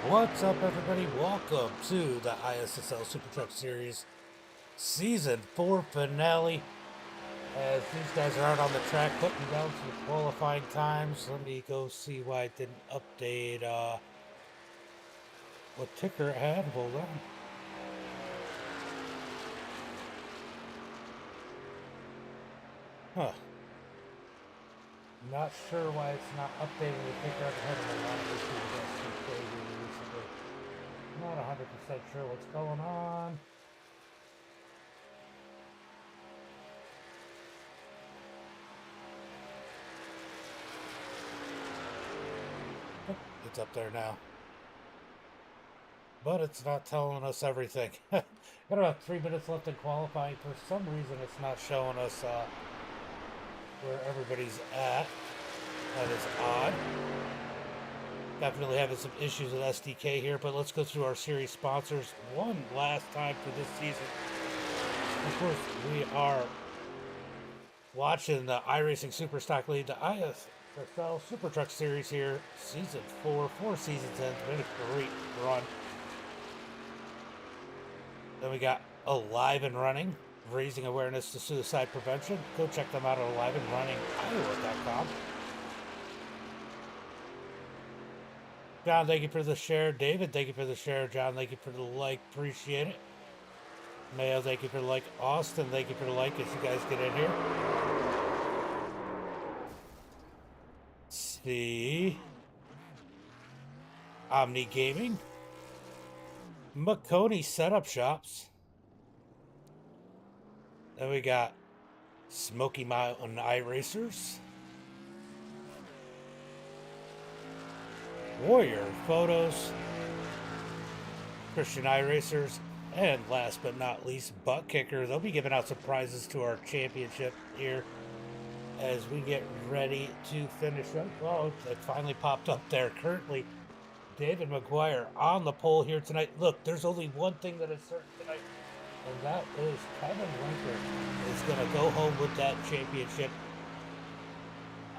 What's up, everybody? Welcome to the ISSL Super Truck Series Season 4 finale. As these guys are out on the track putting down some qualifying times. Let me go see why it didn't update what ticker it had. Hold on. Huh. Not sure why it's not updating the ticker. I've had a lot of issues with SDK recently. Not 100% sure what's going on. It's up there now. But it's not telling us everything. Got about 3 minutes left in qualifying. For some reason, it's not showing us where everybody's at. That is odd. Definitely having some issues with SDK here, but let's go through our series sponsors one last time for this season. Of course, we are watching the iRacing Superstock League, the ISSL Super Truck Series here, Season 4, 4 seasons in. Been a great run. Then we got Alive and Running, raising awareness to suicide prevention. Go check them out at aliveandrunningiowa.com. John, thank you for the share. David, thank you for the share. John, thank you for the like. Appreciate it. Mayo, thank you for the like. Austin, thank you for the like as you guys get in here. See. Omni Gaming. McConey Setup Shops. Then we got Smoky Mountain iRacers. Warrior Photos. Christian iRacers. And last but not least, Butt Kicker. They'll be giving out some prizes to our championship here as we get ready to finish up. Oh, it finally popped up there. Currently, David McGuire on the pole here tonight. Look, there's only one thing that is certain tonight, and that is Kevin Winker is going to go home with that championship.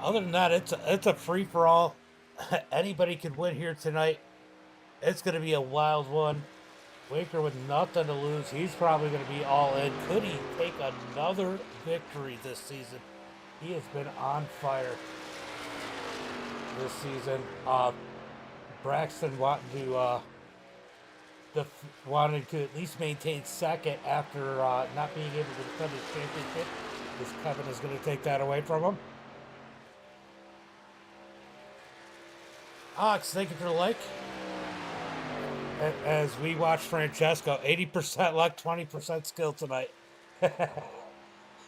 Other than that, it's a free-for-all. Anybody could win here tonight. It's going to be a wild one. Winker with nothing to lose. He's probably going to be all in. Could he take another victory this season? He has been on fire this season. Braxton wanting to at least maintain second after not being able to defend his championship. This Kevin is going to take that away from him. Ox, thank you for the like. As we watch Francesco, 80% luck, 20% skill tonight.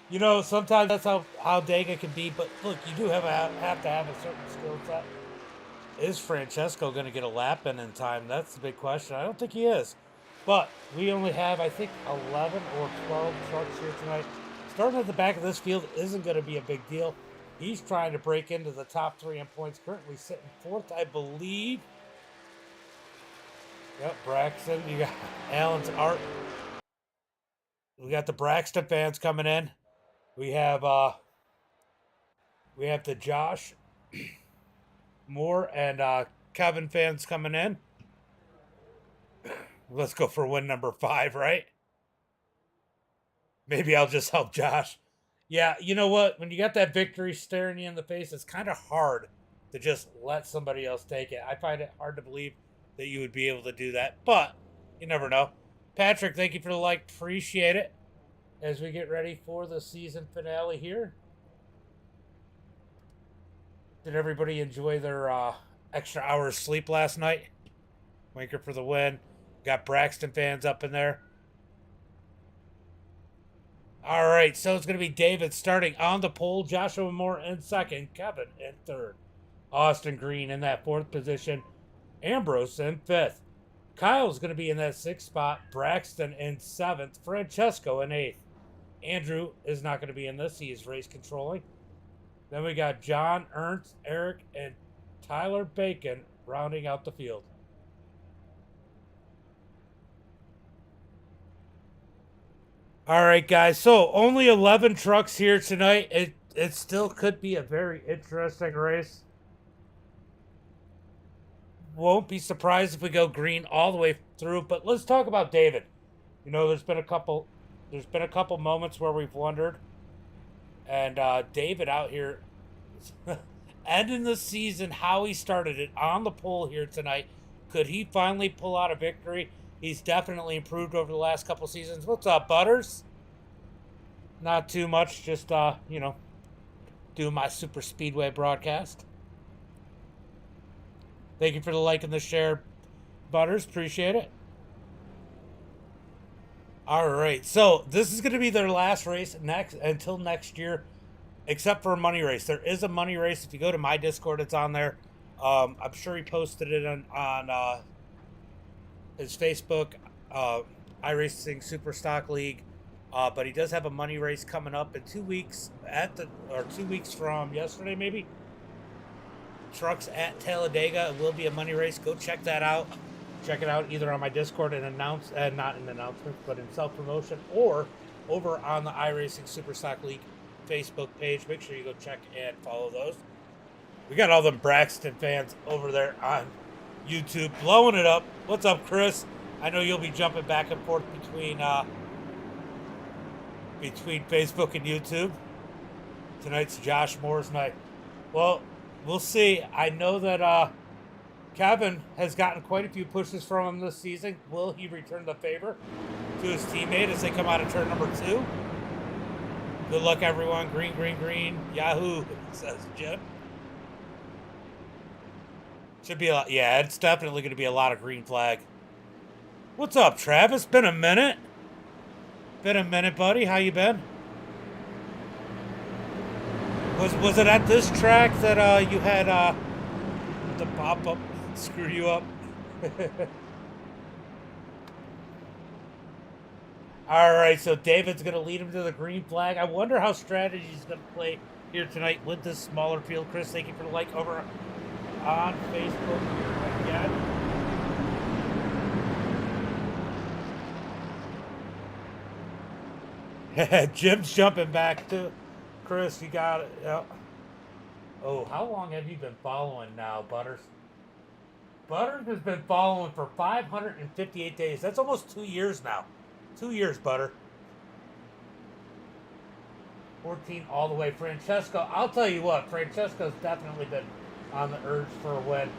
You know, sometimes that's how Dega can be, but look, you do have to have a certain skill set. Is Francesco going to get a lap in time? That's the big question. I don't think he is. But we only have, I think, 11 or 12 trucks here tonight. Starting at the back of this field isn't going to be a big deal. He's trying to break into the top 3 in points. Currently sitting 4th, I believe. Yep, Braxton. You got Allen's Art. We got the Braxton fans coming in. We have the Josh Moore and Kevin fans coming in. Let's go for win number 5, right? Maybe I'll just help Josh. Yeah, you know what? When you got that victory staring you in the face, it's kind of hard to just let somebody else take it. I find it hard to believe that you would be able to do that, but you never know. Patrick, thank you for the like. Appreciate it. As we get ready for the season finale here. Did everybody enjoy their extra hours sleep last night? Winker for the win. Got Braxton fans up in there. All right, so it's going to be David starting on the pole, Joshua Moore in second, Kevin in third, Austin Green in that 4th position, Ambrose in 5th. Kyle's going to be in that 6th spot, Braxton in 7th, Francesco in 8th. Andrew is not going to be in this. He is race controlling. Then we got John, Ernst, Eric, and Tyler Bacon rounding out the field. All right, guys. So only 11 trucks here tonight. It still could be a very interesting race. won't be surprised if we go green all the way through. But let's talk about David. You know, there's been a couple moments where we've wondered, and David out here ending the season how he started it on the pole here tonight. Could he finally pull out a victory? He's definitely improved over the last couple seasons. What's up, Butters? Not too much, just you know, doing my super speedway broadcast. Thank you for the like and the share, Butters. Appreciate it. All right, so this is going to be their last race until next year, except for a money race. There is a money race. If you go to my Discord, it's on there. I'm sure he posted it on his Facebook, iRacing Super Stock League. But he does have a money race coming up in 2 weeks 2 weeks from yesterday, maybe. Trucks at Talladega. It will be a money race. Go check that out. Check it out either on my Discord and not in announcements, but in self-promotion, or over on the iRacing Super Stock League Facebook page. Make sure you go check and follow those. We got all them Braxton fans over there on YouTube blowing it up. What's up, Chris? I know you'll be jumping back and forth between Facebook and YouTube. Tonight's Josh Moore's night. Well, we'll see. I know that Kevin has gotten quite a few pushes from him this season. Will he return the favor to his teammate as they come out of turn number 2? Good luck, everyone. Green, green, green. Yahoo, says Jim. Should be a lot. Yeah, it's definitely going to be a lot of green flag. What's up, Travis? Been a minute. Been a minute, buddy. How you been? Was it at this track that you had the pop-up screw you up? All right, so David's going to lead him to the green flag. I wonder how strategy is going to play here tonight with this smaller field. Chris, thank you for the like over on Facebook again. Jim's jumping back to Chris. You got it. Yep. Oh, how long have you been following now, Butters? Butters has been following for 558 days. That's almost 2 years now. 2 years, Butter. 14 all the way. Francesco, I'll tell you what, Francesco's definitely been on the urge for a win.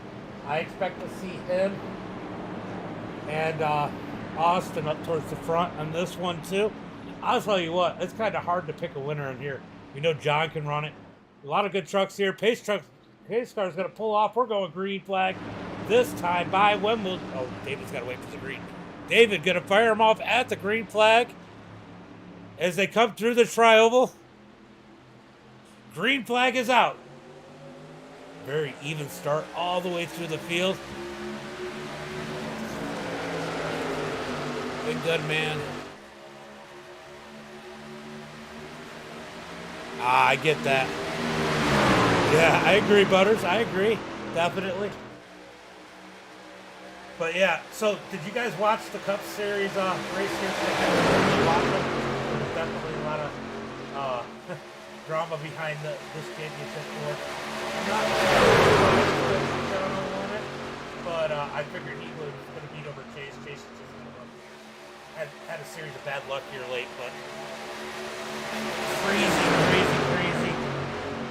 I expect to see him and Austin up towards the front on this one, too. I'll tell you what, it's kind of hard to pick a winner in here. We know John can run it. A lot of good trucks here. Pace car is going to pull off. We're going green flag this time by when will... Oh, David's got to wait for the green. David going to fire him off at the green flag as they come through the tri-oval. Green flag is out. Very even start all the way through the field. Big good man. I get that. Yeah, I agree, Butters. I agree. Definitely. But yeah, so did you guys watch the Cup Series race here today? There's definitely a lot of drama behind this championship for. I'm not sure on it, but I figured he was going to beat over Chase. Chase just had a series of bad luck here late, but crazy.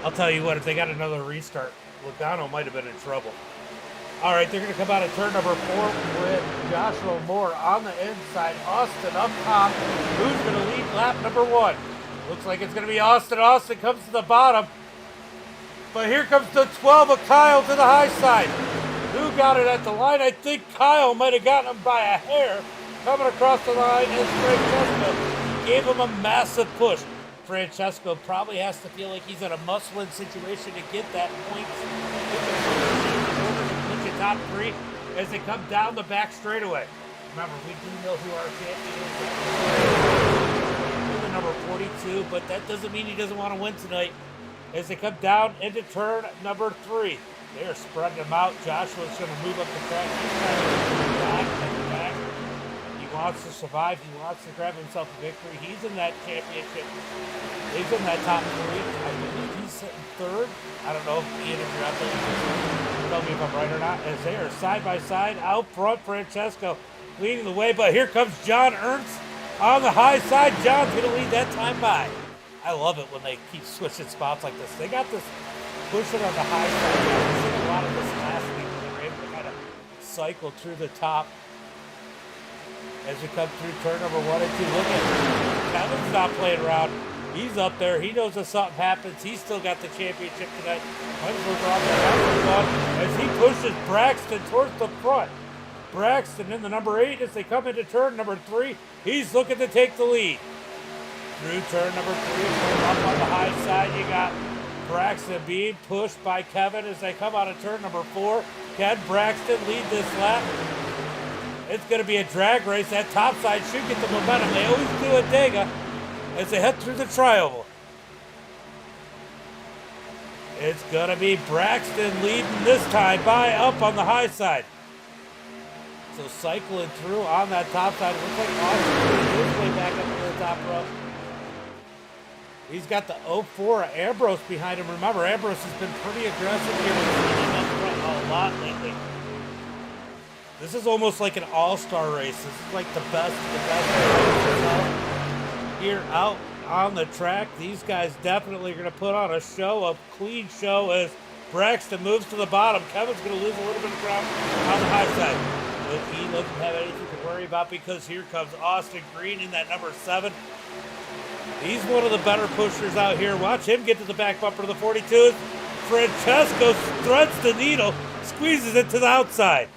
I'll tell you what, if they got another restart, Logano might have been in trouble. All right, they're going to come out of turn number 4 with Joshua Moore on the inside. Austin up top. Who's going to lead lap number 1? Looks like it's going to be Austin. Austin comes to the bottom. But here comes the 12 of Kyle to the high side. Who got it at the line? I think Kyle might have gotten him by a hair. Coming across the line is Francesco. Gave him a massive push. Francesco probably has to feel like he's in a must-win situation to get that point. Top 3 as they come down the back straightaway. Remember, we do know who our champion is. The number 42, but that doesn't mean he doesn't want to win tonight. As they come down into turn number 3, they are spreading them out. Joshua's going to move up the track. Back. He wants to survive. He wants to grab himself a victory. He's in that championship. He's in that top 3. I believe he's sitting 3rd. I don't know if Ian, if you're out there. tell me if I'm right or not, as they are side by side out front. Francesco leading the way, but here comes John Ernst on the high side. John's going to lead that time by. I love it when they keep switching spots like this. They got this pushing on the high side. We've seen a lot of this last week when they were able to kind of cycle through the top as we come through turn number 1 and 2. Look at Kevin's not playing around. He's up there. He knows if something happens. He's still got the championship tonight. As he pushes Braxton towards the front. Braxton in the number 8 as they come into turn number 3. He's looking to take the lead. Through turn number 3, up on the high side, you got Braxton being pushed by Kevin as they come out of turn number 4. Can Braxton lead this lap? It's going to be a drag race. That top side should get the momentum. They always do at Talladega as they head through the trioval. It's going to be Braxton leading this time by up on the high side. So cycling through on that top side. It looks like Austin is way back up to the top row. He's got the 04 Ambrose behind him. Remember, Ambrose has been pretty aggressive here with leading up front a lot lately. This is almost like an all-star race. This is like the best of the best here out on the track. These guys definitely are going to put on a show, a clean show, as Braxton moves to the bottom. Kevin's going to lose a little bit of ground on the high side. But he doesn't have anything to worry about because here comes Austin Green in that number 7. He's one of the better pushers out here. Watch him get to the back bumper of the 42. Francesco threads the needle, squeezes it to the outside.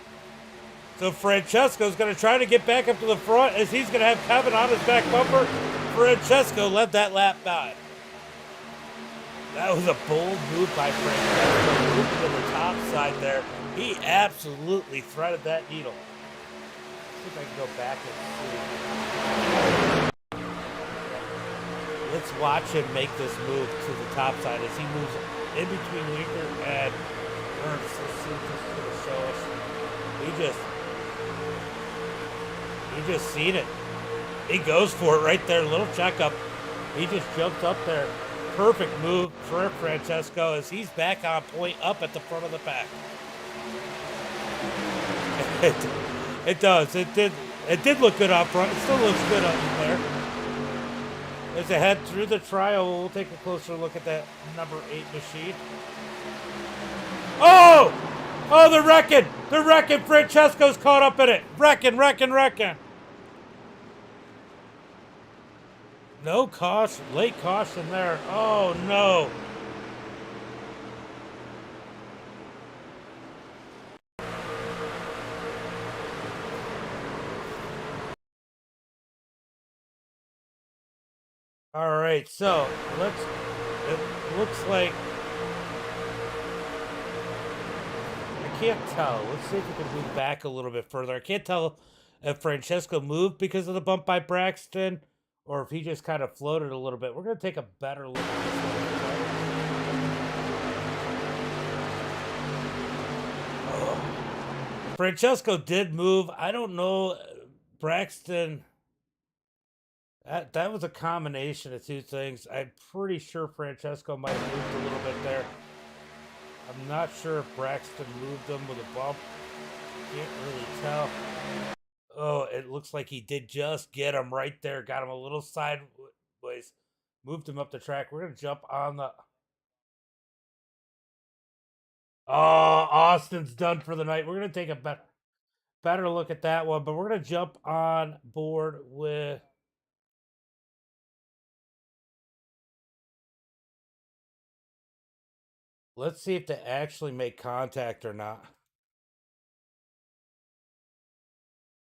So Francesco's going to try to get back up to the front as he's going to have Kevin on his back bumper. Francesco led that lap by. That was a bold move by Francesco, moving to the top side there. He absolutely threaded that needle. Let's see if I can go back and see. Let's watch him make this move to the top side as he moves in between Winker and Ernst. Let's see if this is going to show us. He just seen it. He goes for it right there. Little checkup. He just jumped up there. Perfect move for Francesco as he's back on point up at the front of the pack. It does. It did look good up front. It still looks good up there. As they head through the trial, we'll take a closer look at that number 8 machine. Oh! Oh, they're wrecking! They're wrecking! Francesco's caught up in it! Wrecking! No caution. Late caution there. Oh, no. All right, so it looks like, I can't tell. Let's see if we can move back a little bit further. I can't tell if Francesco moved because of the bump by Braxton or if he just kind of floated a little bit. We're going to take a better look at this one. Francesco did move. I don't know, Braxton. That was a combination of two things. I'm pretty sure Francesco might have moved a little bit there. I'm not sure if Braxton moved him with a bump. Can't really tell. Oh, it looks like he did just get him right there. Got him a little sideways. Moved him up the track. We're going to jump on the... Oh, Austin's done for the night. We're going to take a better look at that one. But we're going to jump on board with... Let's see if they actually make contact or not.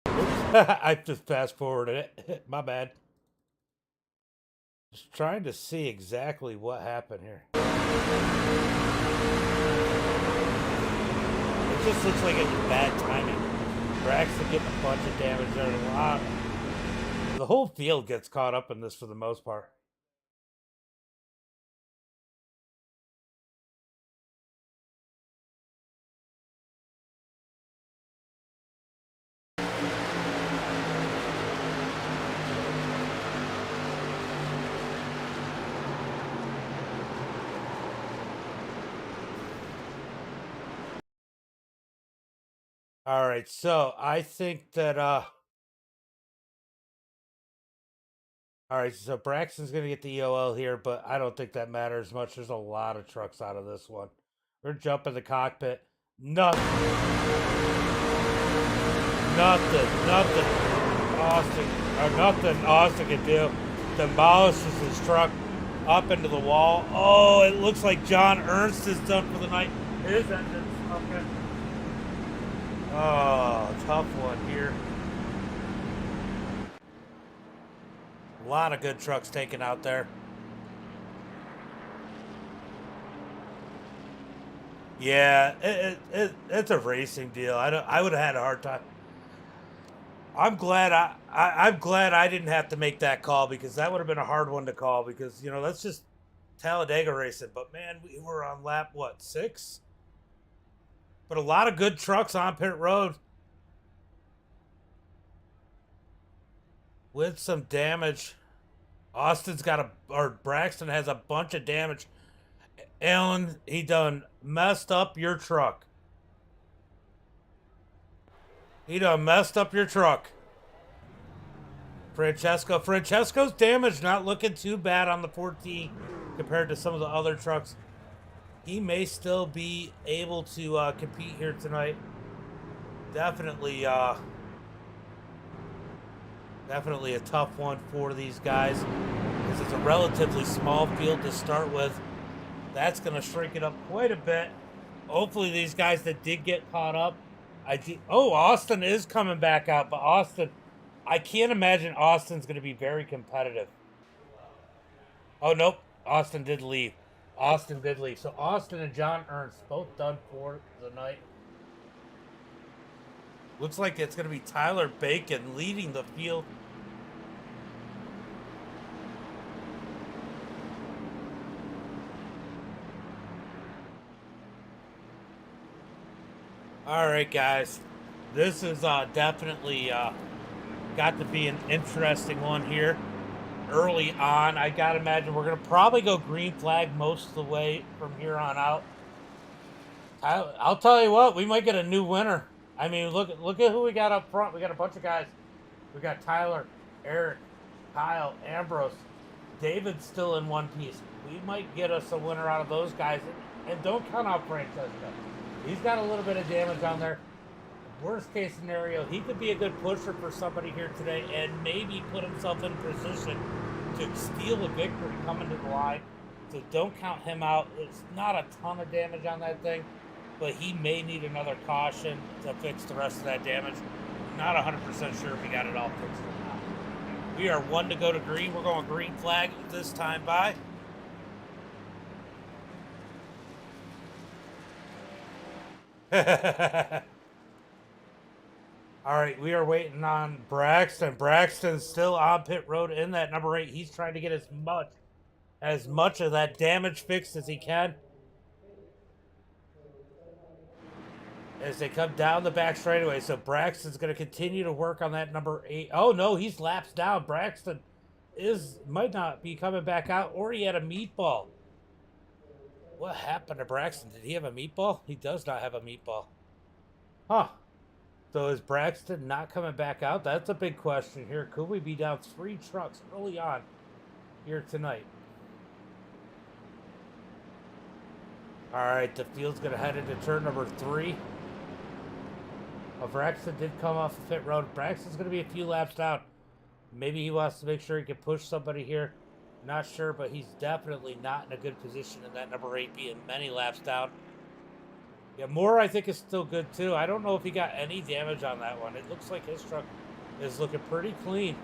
I just fast forwarded it. My bad. Just trying to see exactly what happened here. It just looks like it's bad timing. Braxton getting a bunch of damage there. A lot. The whole field gets caught up in this for the most part. All right, so I think that all right, so Braxton's gonna get the EOL here, but I don't think that matters much. There's a lot of trucks out of this one. We're jumping the cockpit. Nothing, nothing. Nothing Austin can do. Demolishes his truck up into the wall. Oh, it looks like John Ernst is done for the night. His engine's okay. Oh, tough one here. A lot of good trucks taken out there. Yeah, it's a racing deal. I would have had a hard time. I'm glad I didn't have to make that call because that would have been a hard one to call because that's just Talladega racing. But man, we were on lap what 6? But a lot of good trucks on pit road with some damage. Austin's got or Braxton has a bunch of damage. Alan, he done messed up your truck. He done messed up your truck. Francesco's damage not looking too bad on the 14 compared to some of the other trucks. He may still be able to compete here tonight. Definitely a tough one for these guys because it's a relatively small field to start with. That's going to shrink it up quite a bit. Hopefully these guys that did get caught up. Austin is coming back out, but Austin, I can't imagine Austin's going to be very competitive. Oh, nope. Austin did leave. So Austin and John Ernst both done for the night. Looks like it's going to be Tyler Bacon leading the field. All right, guys. This is definitely got to be an interesting one here. Early on, I got to imagine we're going to probably go green flag most of the way from here on out. I'll tell you what, we might get a new winner. I mean, look at who we got up front. We got a bunch of guys. We got Tyler, Eric, Kyle, Ambrose. David's still in one piece. We might get us a winner out of those guys. And don't count out Francesco. He's got a little bit of damage on there. Worst case scenario, he could be a good pusher for somebody here today and maybe put himself in position to steal a victory coming to the line. So don't count him out. It's not a ton of damage on that thing, but he may need another caution to fix the rest of that damage. Not 100% sure if he got it all fixed or not. We are 1 to go to green. We're going green flag this time by. All right, we are waiting on Braxton. Braxton's still on pit road in that number 8. He's trying to get as much of that damage fixed as he can. As they come down the back straightaway. So Braxton's going to continue to work on that number 8. Oh, no, he's laps down. Braxton might not be coming back out, or he had a meatball. What happened to Braxton? Did he have a meatball? He does not have a meatball. Huh. So is Braxton not coming back out? That's a big question here. Could we be down 3 trucks early on here tonight? All right, the field's going to head into turn number 3. Braxton did come off the pit road. Braxton's going to be a few laps down. Maybe he wants to make sure he can push somebody here. Not sure, but he's definitely not in a good position in that number 8 being many laps down. Yeah, Moore, I think, is still good, too. I don't know if he got any damage on that one. It looks like his truck is looking pretty clean.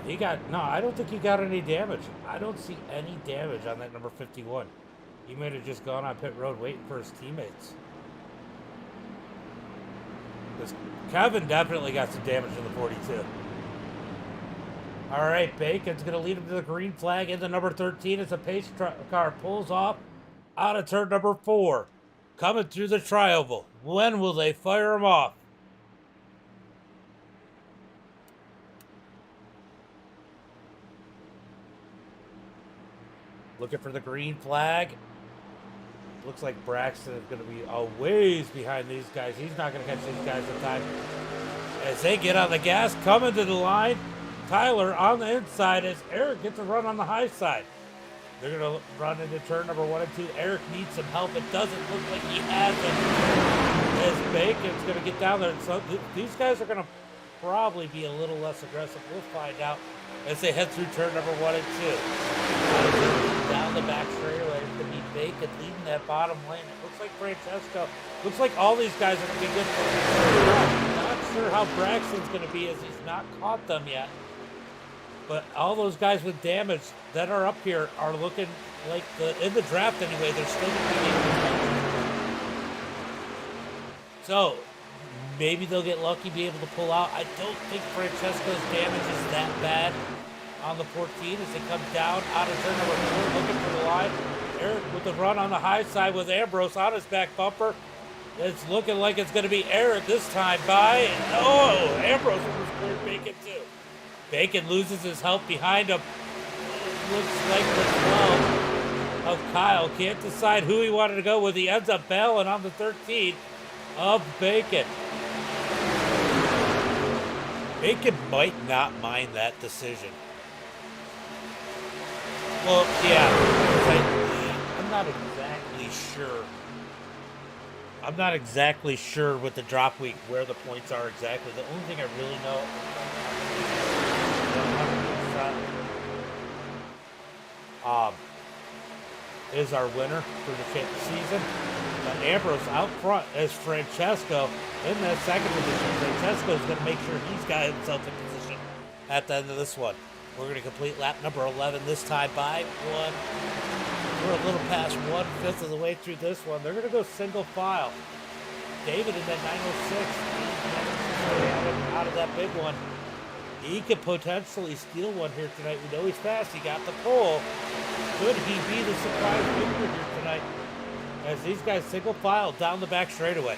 No, I don't think he got any damage. I don't see any damage on that number 51. He might have just gone on pit road waiting for his teammates. Because Kevin definitely got some damage in the 42. All right, Bacon's going to lead him to the green flag in the number 13 as the pace car pulls off out of turn number 4. Coming through the trioval. When will they fire him off? Looking for the green flag. Looks like Braxton is going to be a ways behind these guys. He's not going to catch these guys in time. As they get on the gas, coming to the line, Tyler on the inside as Eric gets a run on the high side. They're going to run into turn number 1 and 2. Eric needs some help. It doesn't look like he has it. As Bacon's going to get down there. So these guys are going to probably be a little less aggressive. We'll find out as they head through turn number 1 and 2. Down the back straightaway, it's going to be Bacon leading that bottom lane. It looks like Francesco. Looks like all these guys are going to be good for him. Not sure how Braxton's going to be as he's not caught them yet. But all those guys with damage that are up here are looking like, in the draft anyway, they're still going to be able to. So, maybe they'll get lucky, be able to pull out. I don't think Francesco's damage is that bad on the 14 as they come down out of turn number 4, looking for the line. Eric with the run on the high side with Ambrose on his back bumper. It's looking like it's going to be Eric this time by. Oh, Ambrose almost cleared Bacon too. Bacon loses his help behind him. Looks like the 12 of Kyle. Can't decide who he wanted to go with. He ends up bailing on the 13 of Bacon. Bacon might not mind that decision. Well, yeah. I'm not exactly sure. I'm not exactly sure with the drop week where the points are exactly. The only thing I really know is our winner for the season. But Ambrose out front as Francesco in that second position. Francesco is going to make sure he's got himself in position at the end of this one. We're going to complete lap number 11 this time by one. We're a little past 1/5 of the way through this one. They're going to go single file. David in that 906 out of that big one. He could potentially steal one here tonight. We know he's fast. He got the pole. Could he be the surprise victor here tonight? As these guys single file down the back straightaway.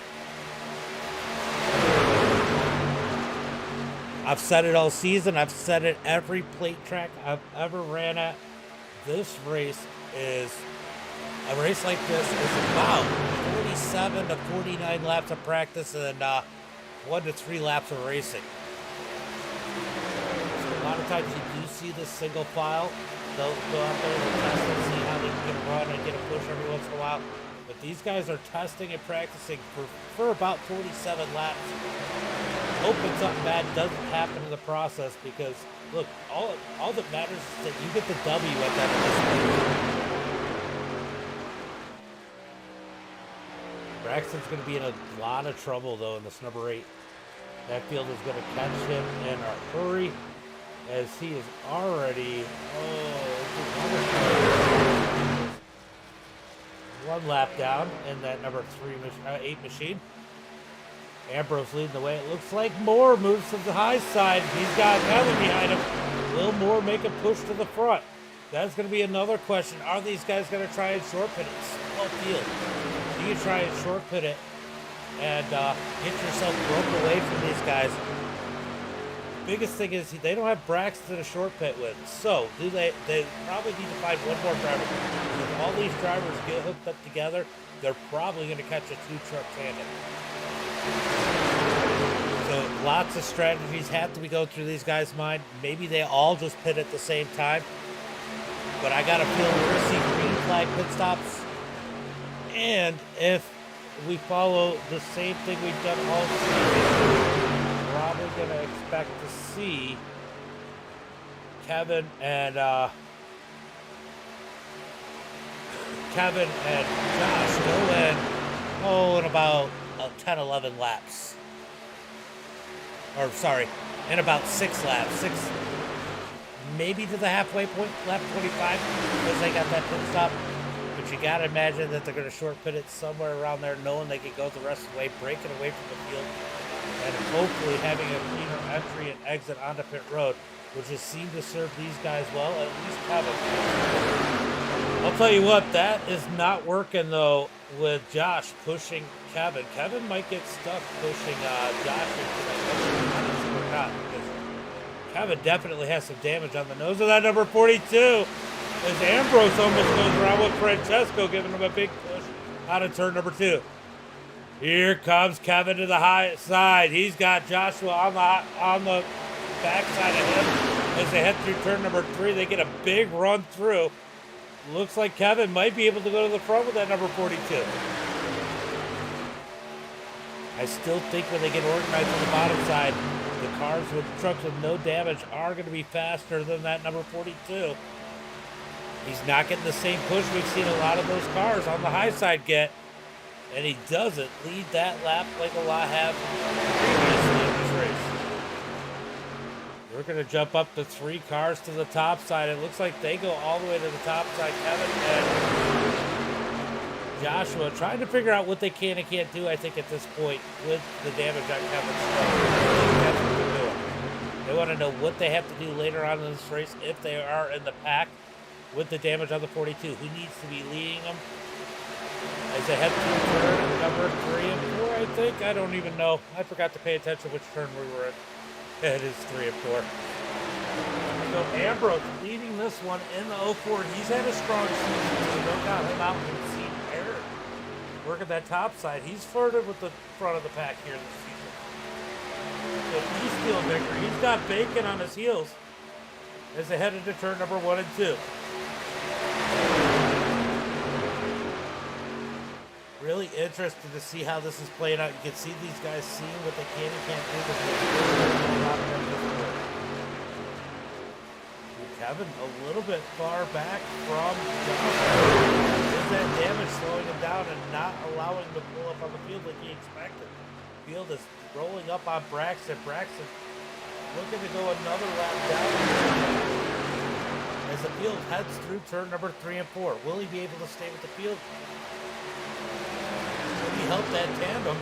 I've said it all season. I've said it every plate track I've ever ran at. This race is, a race like this is about 47 to 49 laps of practice and 1 to 3 laps of racing. So a lot of times you do see this single file. They'll go out there and test and see how they can get a run and get a push every once in a while. But these guys are testing and practicing for about 47 laps. Hoping something bad doesn't happen in the process because, look, all that matters is that you get the W at that end. Braxton's going to be in a lot of trouble, though, in this number 8. That field is going to catch him in a hurry as he is already, one lap down in that number 8 machine. Ambrose leading the way. It looks like Moore moves to the high side. He's got Kevin behind him. Will Moore make a push to the front? That's going to be another question. Are these guys going to try and short pit it? Small field. You can try and short pit it and get yourself broke away from these guys. Biggest thing is they don't have Braxton to short pit with. So they probably need to find one more driver. If all these drivers get hooked up together, they're probably going to catch a 2-truck tandem. So lots of strategies have to be going through these guys' mind. Maybe they all just pit at the same time. But I got a feeling we're going to see green flag pit stops. And if we follow the same thing we've done all season, we're probably going to expect to see Kevin and Josh go in about 10, 11 laps. Or, sorry, in about 6 laps. Maybe to the halfway point, lap 25, because they got that pit stop. But you got to imagine that they're going to short pit it somewhere around there, knowing they can go the rest of the way, breaking away from the field, and hopefully having a cleaner entry and exit onto pit road, which has seemed to serve these guys well, at least Kevin. I'll tell you what, that is not working, though, with Josh pushing Kevin. Kevin might get stuck pushing Josh into that or not, because Kevin definitely has some damage on the nose of that number 42. As Ambrose almost goes around with Francesco, giving him a big push out of turn number 2. Here comes Kevin to the high side. He's got Joshua on the backside of him as they head through turn number 3. They get a big run through. Looks like Kevin might be able to go to the front with that number 42. I still think when they get organized on the bottom side, the cars with trucks with no damage are going to be faster than that number 42. He's not getting the same push we've seen a lot of those cars on the high side get. And he doesn't lead that lap like a lot have previously in this race. We're going to jump up to 3 cars to the top side. It looks like they go all the way to the top side. Kevin and Joshua trying to figure out what they can and can't do, I think, at this point with the damage on Kevin's truck. That's what they're doing. They want to know what they have to do later on in this race if they are in the pack with the damage on the 42. Who needs to be leading them? As they head through turn number 3 and 4, I think. I don't even know. I forgot to pay attention which turn we were in. It is 3 and 4. So Ambrose leading this one in the 04. He's had a strong season, so don't count him out. We've seen Eric working that top side. He's flirted with the front of the pack here this season. So he's still bigger. He's got Bacon on his heels as they head into turn number 1 and 2. Really interested to see how this is playing out. You can see these guys seeing what they can and can't do. Kevin a little bit far back from Johnson. Is that damage slowing him down and not allowing him to pull up on the field like he expected? The field is rolling up on Braxton. Braxton looking to go another lap down as the field heads through turn number 3 and 4. Will he be able to stay with the field? He helped that tandem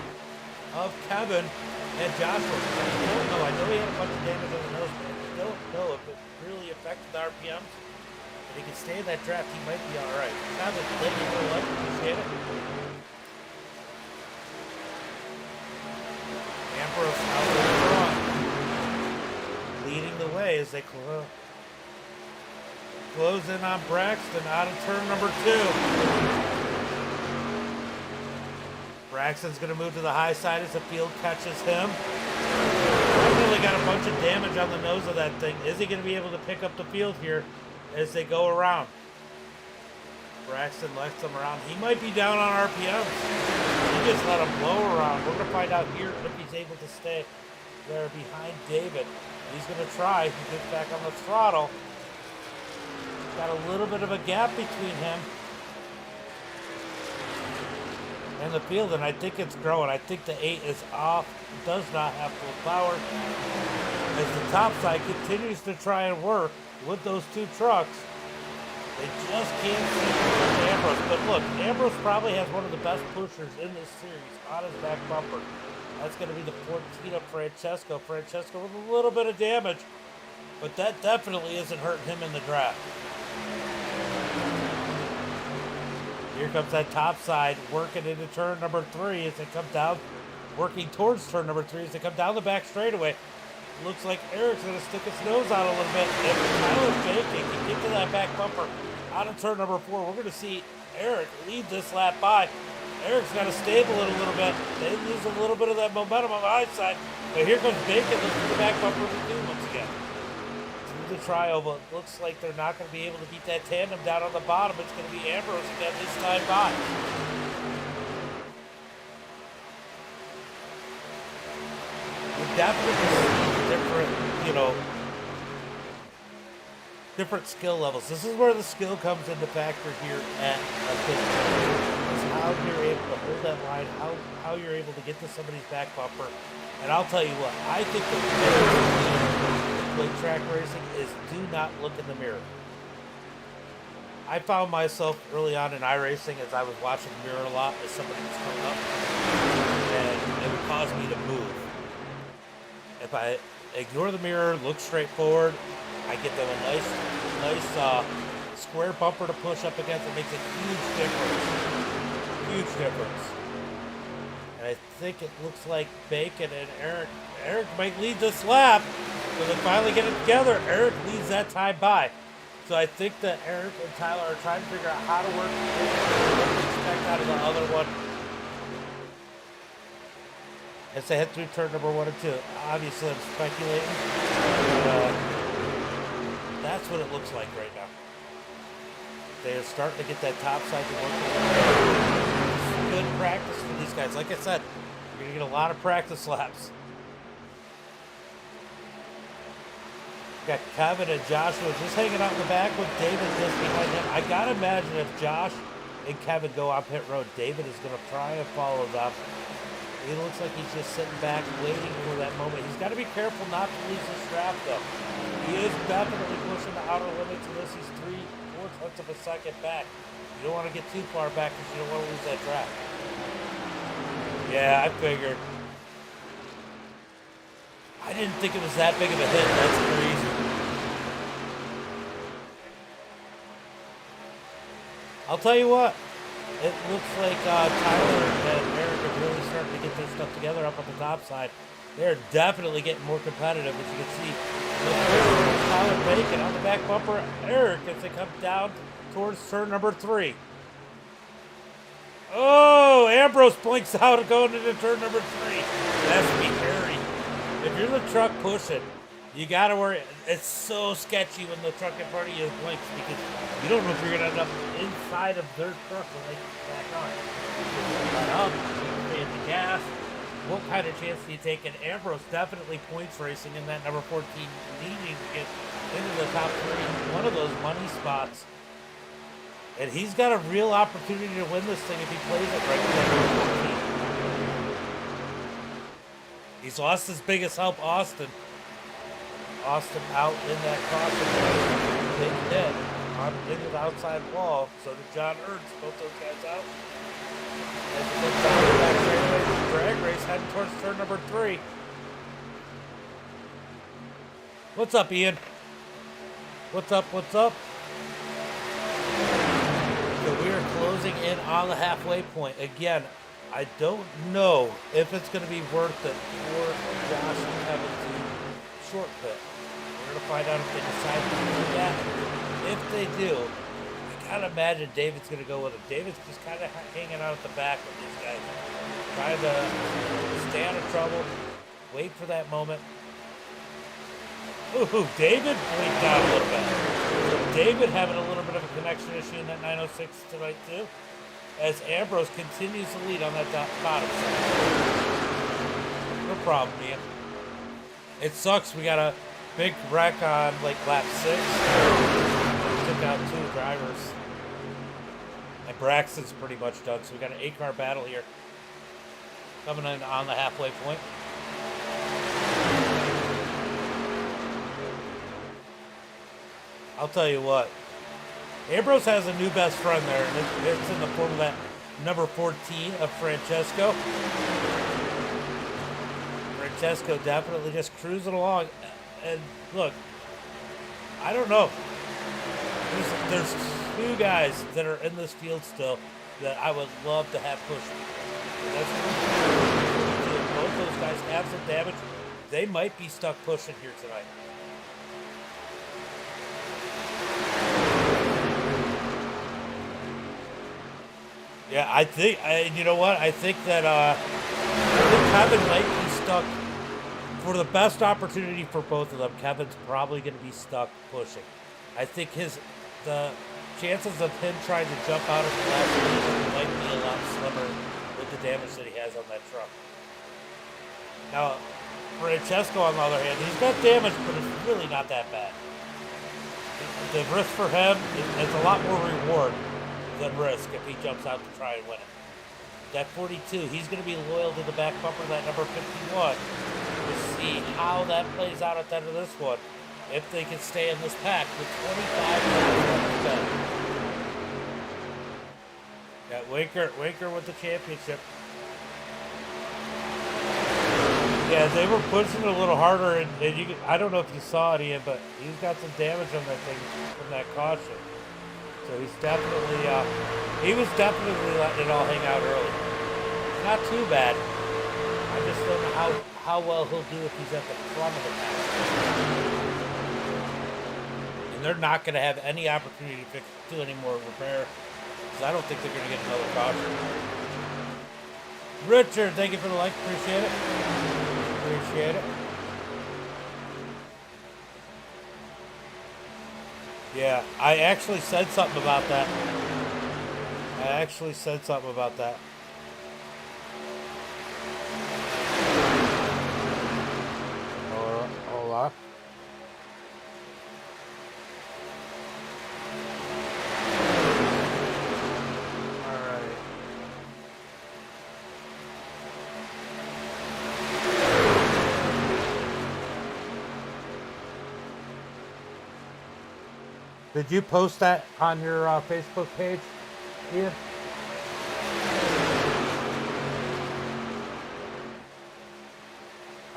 of Kevin and Joshua. I don't know. I know he had a bunch of damage on the nose, but I don't know if it really affected the RPMs. If he can stay in that draft, he might be all right. Kevin, let me go up. Appreciate it. Ambrose out in front, leading the way as they close in on Braxton out of turn number 2. Braxton's going to move to the high side as the field catches him. Really got a bunch of damage on the nose of that thing. Is he going to be able to pick up the field here as they go around? Braxton lets him around. He might be down on RPMs. He just let him blow around. We're going to find out here if he's able to stay there behind David. He's going to try. He gets back on the throttle. Got a little bit of a gap between him and the field, and I think it's growing. I think the 8 is off, does not have full power. As the top side continues to try and work with those 2 trucks, they just can't seem to get Ambrose. But look, Ambrose probably has one of the best pushers in this series on his back bumper. That's going to be the 14 of Francesco. Francesco with a little bit of damage, but that definitely isn't hurting him in the draft. Here comes that top side, working into turn number 3 as they come down, working towards turn number 3 as they come down the back straightaway. Looks like Eric's going to stick his nose out a little bit. If Tyler Bacon can get to that back bumper out of turn number 4, we're going to see Eric lead this lap by. Eric's got to stable it a little bit. They lose a little bit of that momentum on the high side. But here comes Bacon looking for the back bumper to do once again. The trioval. It looks like they're not going to be able to beat that tandem down on the bottom. It's going to be Ambrose again this time by. We definitely see different, different skill levels. This is where the skill comes into factor here at a big is how you're able to hold that line, how you're able to get to somebody's back bumper. And I'll tell you what, I think the track racing is do not look in the mirror. I found myself early on in iRacing as I was watching the mirror a lot as somebody was coming up, and it would cause me to move. If I ignore the mirror, look straight forward, I get them a nice square bumper to push up against. It makes a huge difference. Huge difference. And I think it looks like Bacon and Eric might lead this lap. So they finally get it together. Eric leads that time by. So I think that Eric and Tyler are trying to figure out how to work back out of the other one. As they head through turn number 1 and 2. Obviously, I'm speculating. But, that's what it looks like right now. They're starting to get that top side to work. Good practice for these guys. Like I said, you're going to get a lot of practice laps. Got Kevin and Joshua just hanging out in the back with David just behind him. I got to imagine if Josh and Kevin go on pit road, David is going to try and follow them. He looks like he's just sitting back waiting for that moment. He's got to be careful not to lose his strap, though. He is definitely pushing the outer limits of this. He's 3/4 of a second back. You don't want to get too far back because you don't want to lose that track. Yeah, I figured. I didn't think it was that big of a hit. That's crazy. I'll tell you what. It looks like Tyler and Eric are really starting to get their stuff together up on the top side. They're definitely getting more competitive, as you can see. Tyler Bacon on the back bumper. Eric as they come down towards turn number 3. Oh, Ambrose blinks out going into turn number 3. That's be hairy. If you're the truck pushing, you got to worry. It's so sketchy when the truck in front of you blinks because you don't know if you're going to end up inside of their truck when they back on. Right up, you the gas. What kind of chance do you take? And Ambrose definitely points racing in that number 14, needing to get into the top 3, one of those money spots. And he's got a real opportunity to win this thing if he plays it right with that number 14. He's lost his biggest help, Austin. Austin out in that crossing. Big hit into the outside wall. So did John Ernst. Both those guys out. As we look down the back straightaway, drag race heading towards turn number 3. What's up, Ian? What's up? What's up? So we are closing in on the halfway point. Again, I don't know if it's going to be worth it for Josh and Kevin to short pit. We're going to find out if they decide to do that. If they do, I gotta imagine David's going to go with him. David's just kind of hanging out at the back with these guys, trying to stay out of trouble, wait for that moment. Ooh, David blinked out a little bit. So David having a little bit of a connection issue in that 906 tonight too, as Ambrose continues to lead on that bottom side. No problem, man. It sucks. We got a big wreck on like lap 6. Took out 2 drivers. And Braxton's pretty much done. So we got an 8-car battle here. Coming in on the halfway point. I'll tell you what. Ambrose has a new best friend there. And it's in the form of that number 14 of Francesco. Francesco definitely just cruising along. And look, I don't know. There's 2 guys that are in this field still that I would love to have pushing. That's both those guys have some damage. They might be stuck pushing here tonight. Yeah, I think, you know what? I think that Kevin might be stuck for the best opportunity for both of them. Kevin's probably going to be stuck pushing. I think the chances of him trying to jump out of the last season might be a lot slimmer with the damage that he has on that truck. Now, Francesco, on the other hand, he's got damage, but it's really not that bad. The risk for him is a lot more reward than risk if he jumps out to try and win it. That 42, he's going to be loyal to the back bumper, that number 51. We'll see how that plays out at the end of this one. If they can stay in this pack with 25 minutes. Got Winker with the championship. Yeah, they were pushing it a little harder, and I don't know if you saw it, Ian, but he's got some damage on that thing from that caution. So he's definitely, he was definitely letting it all hang out early. It's not too bad. I just don't know how well he'll do if he's at the front of the pack. And they're not going to have any opportunity to do any more repair because I don't think they're going to get another caution. Richard, thank you for the like. Appreciate it. Appreciate it. Yeah, I actually said something about that. Hold on. Did you post that on your Facebook page, Ian?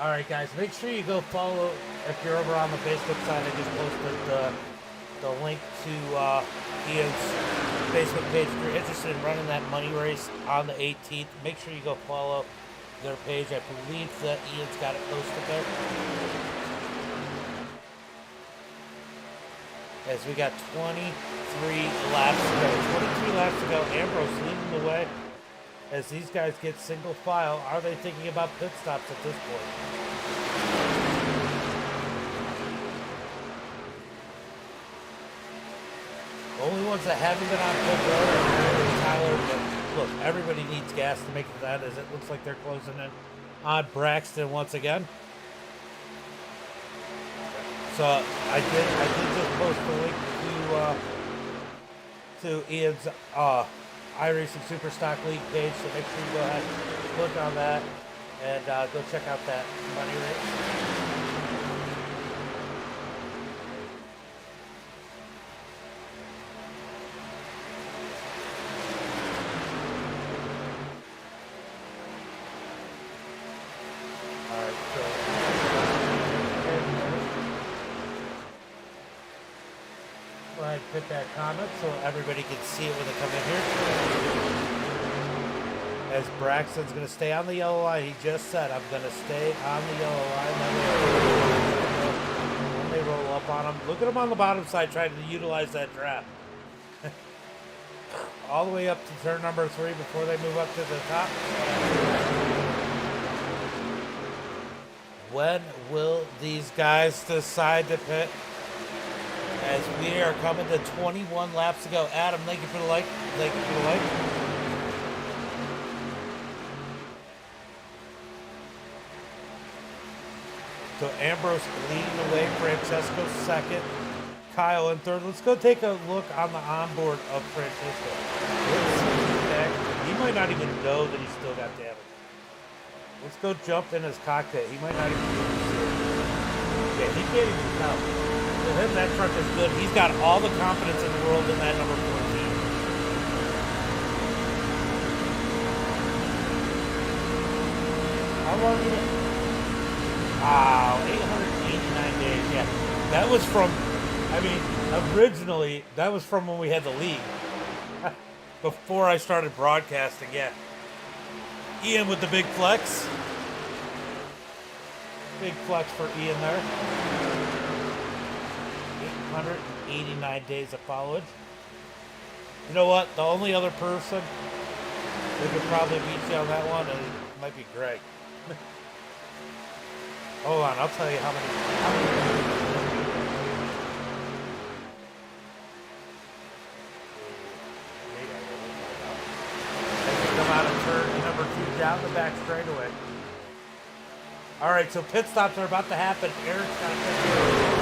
All right, guys, make sure you go follow. If you're over on the Facebook side, I just posted the link to Ian's Facebook page. If you're interested in running that money race on the 18th, make sure you go follow their page. I believe that Ian's got it posted there. As we got 23 laps to go. 23 laps to go. Ambrose leading the way. As these guys get single file, are they thinking about pit stops at this point? The only ones that haven't been on pit road are Tyler, but look, everybody needs gas to make it that, as it looks like they're closing in on Braxton once again. So I did just post the link to Ian's iRacing Superstock League page, so make sure you go ahead and click on that and go check out that money race. Put that comment so everybody can see it when they come in here. As Braxton's going to stay on the yellow line. He just said, I'm going to stay on the yellow line. When they roll up on him. Look at him on the bottom side trying to utilize that draft. All the way up to turn number 3 before they move up to the top. When will these guys decide to pit? As we are coming to 21 laps to go. Adam, thank you for the like. Thank you for the like. So Ambrose leading the way. Francesco second. Kyle in third. Let's go take a look on the onboard of Francesco. He might not even know that he's still got damage. Let's go jump in his cockpit. He might not even know. Yeah, he can't even tell. For him, that truck is good. He's got all the confidence in the world in that number 14. How long did it? Wow, 889 days. Yeah, that was from, originally, that was from when we had the league. Before I started broadcasting, yeah. Ian with the big flex. Big flex for Ian there. 889 days of followage. You know what? The only other person who could probably beat you on that one might be Greg. Hold on, I'll tell you how many come out of turn number 2 down the back straightaway. Alright, so pit stops are about to happen. Eric's got to pit.